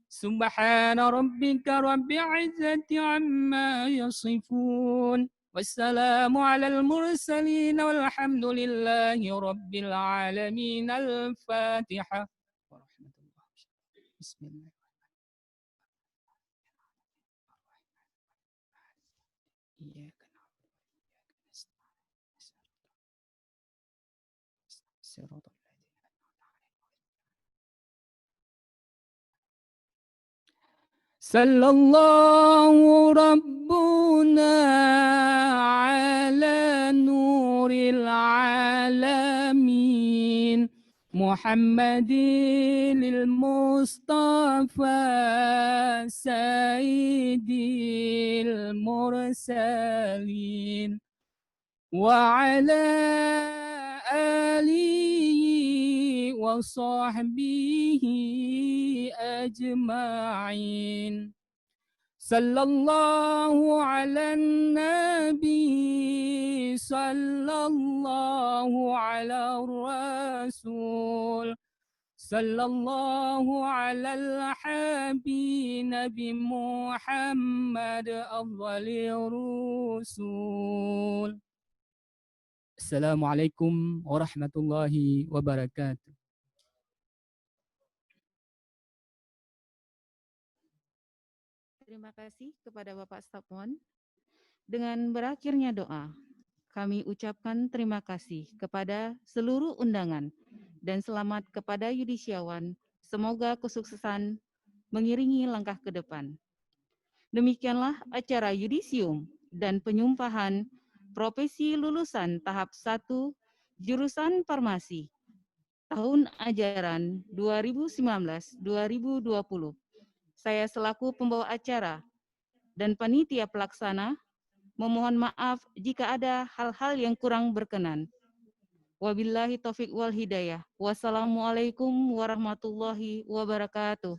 Speaker 9: سبحان ربك رب العزة عما يصفون والسلام على المرسلين والحمد لله رب العالمين. الفاتحة. بسم الله. إياك نعبد وإياك نستعين. صراط صلى الله ربنا على نور العالمين محمد المصطفى سيد المرسلين وعلى آله وصحبه أجمعين. صلى الله على النبي صلى الله على الرسول صلى الله على الحبيب نبي محمد أفضل الرسول. Assalamualaikum warahmatullahi wabarakatuh.
Speaker 1: Terima kasih kepada Bapak Stapon. Dengan berakhirnya doa, kami ucapkan terima kasih kepada seluruh undangan dan selamat kepada yudisiawan. Semoga kesuksesan mengiringi langkah ke depan. Demikianlah acara yudisium dan penyumpahan profesi lulusan tahap 1 jurusan farmasi tahun ajaran 2019-2020. Saya selaku pembawa acara dan panitia pelaksana memohon maaf jika ada hal-hal yang kurang berkenan. Wabillahi taufik wal hidayah. Wassalamualaikum warahmatullahi wabarakatuh.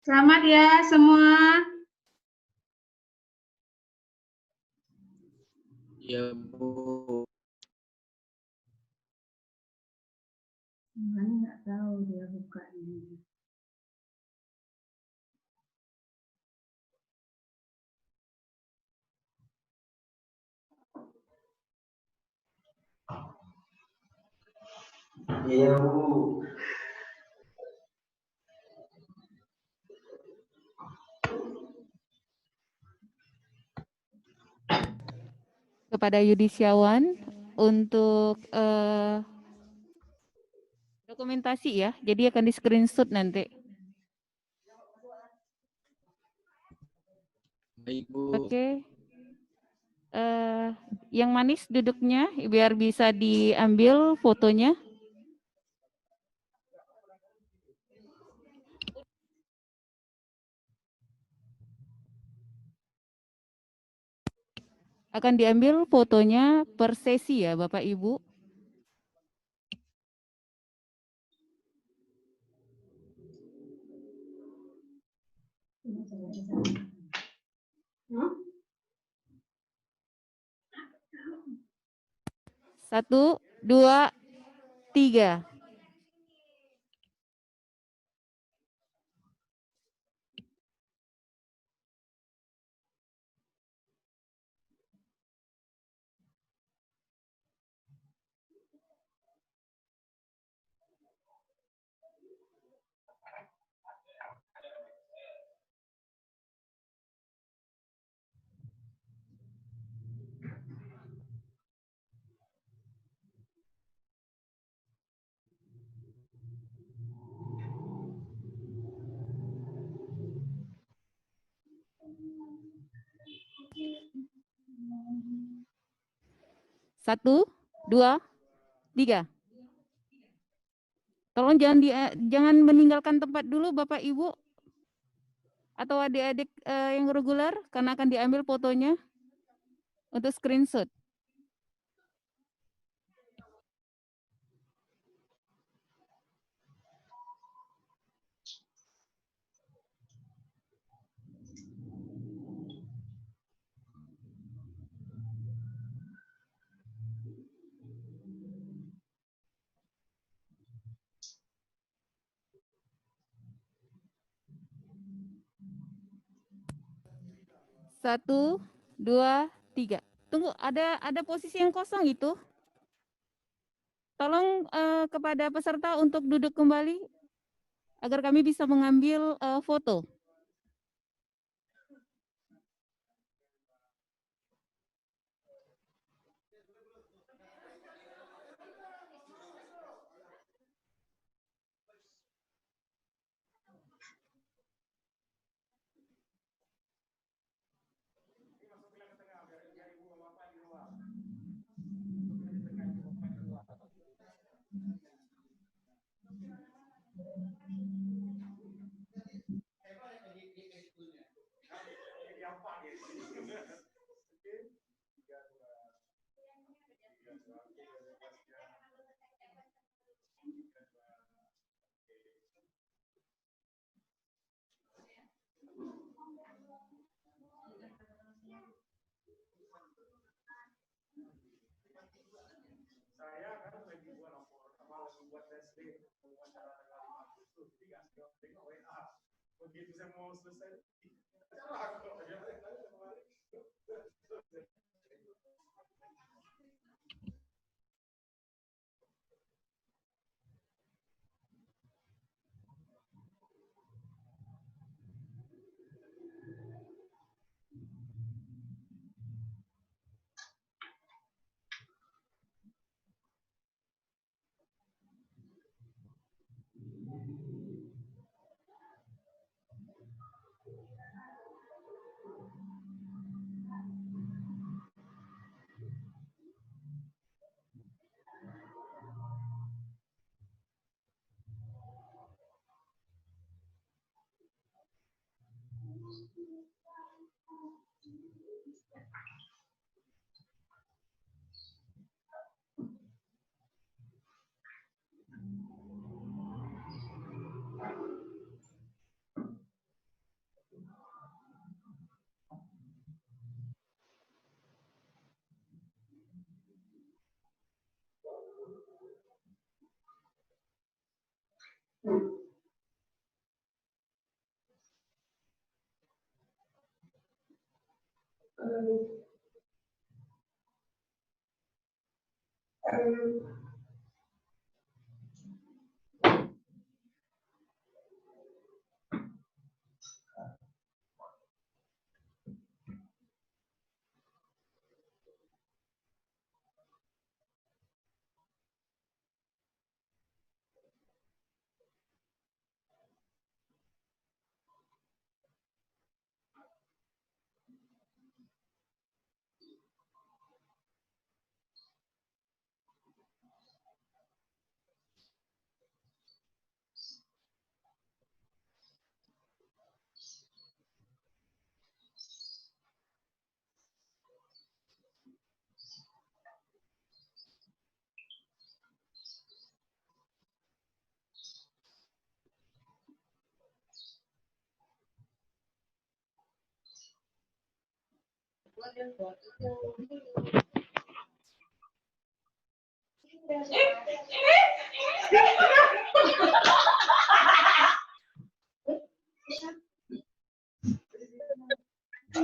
Speaker 8: Selamat ya semua.
Speaker 10: Iya, Bu.
Speaker 8: Mana nggak tahu dia buka ini.
Speaker 10: Iya, Bu.
Speaker 1: Kepada yudisiawan untuk dokumentasi ya, jadi akan di screenshot nanti.
Speaker 10: Baik, Bu.
Speaker 1: Oke. Yang manis duduknya biar bisa diambil fotonya. Akan diambil fotonya per sesi ya Bapak Ibu. Satu, dua, tiga. 1, 2, 3. Tolong jangan meninggalkan tempat dulu Bapak Ibu atau adik-adik yang reguler karena akan diambil fotonya untuk screenshot. Satu, 2, 3. Tunggu, ada posisi yang kosong itu. Tolong kepada peserta untuk duduk kembali agar kami bisa mengambil foto.
Speaker 2: Begitu saya mau selesai.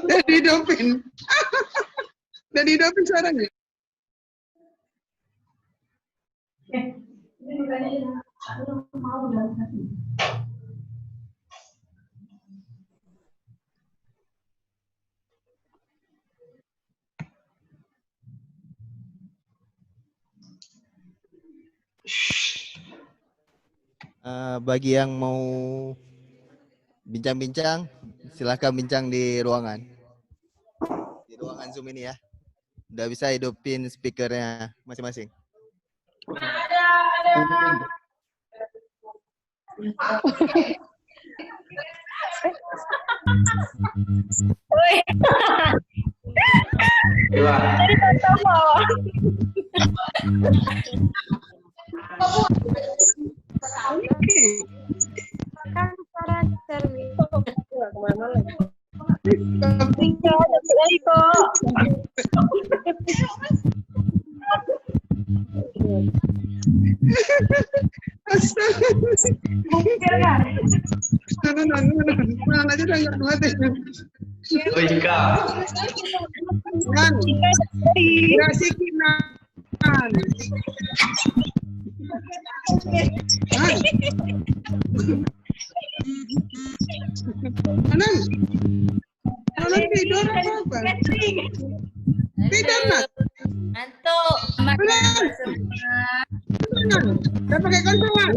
Speaker 11: Dari hidupin. Dari hidupin suaranya.
Speaker 12: Bagi yang mau bincang-bincang, silahkan bincang di ruangan Zoom ini ya. Udah bisa hidupin speakernya masing-masing.
Speaker 11: Pulang aja udah nggak kuat ya. Kasih kinan. Anan tidur apa? Tidur nak?
Speaker 13: Ngantuk.
Speaker 11: Udah pakai konsolan?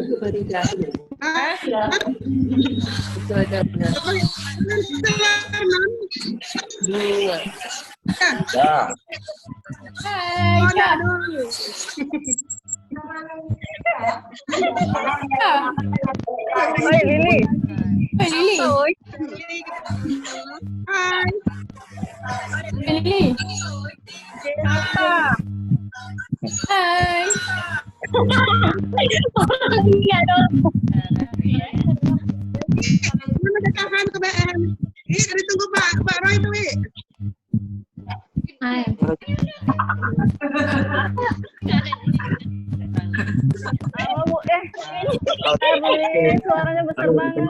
Speaker 7: Hai Lili.
Speaker 5: Hai Lili.
Speaker 11: Hai.
Speaker 5: Lili. Hai.
Speaker 7: Iya dong.
Speaker 11: Mana dekahan ke BM? Ih, ditunggu Pak Roy tuh, Wi.
Speaker 7: Hai. Suaranya besar banget.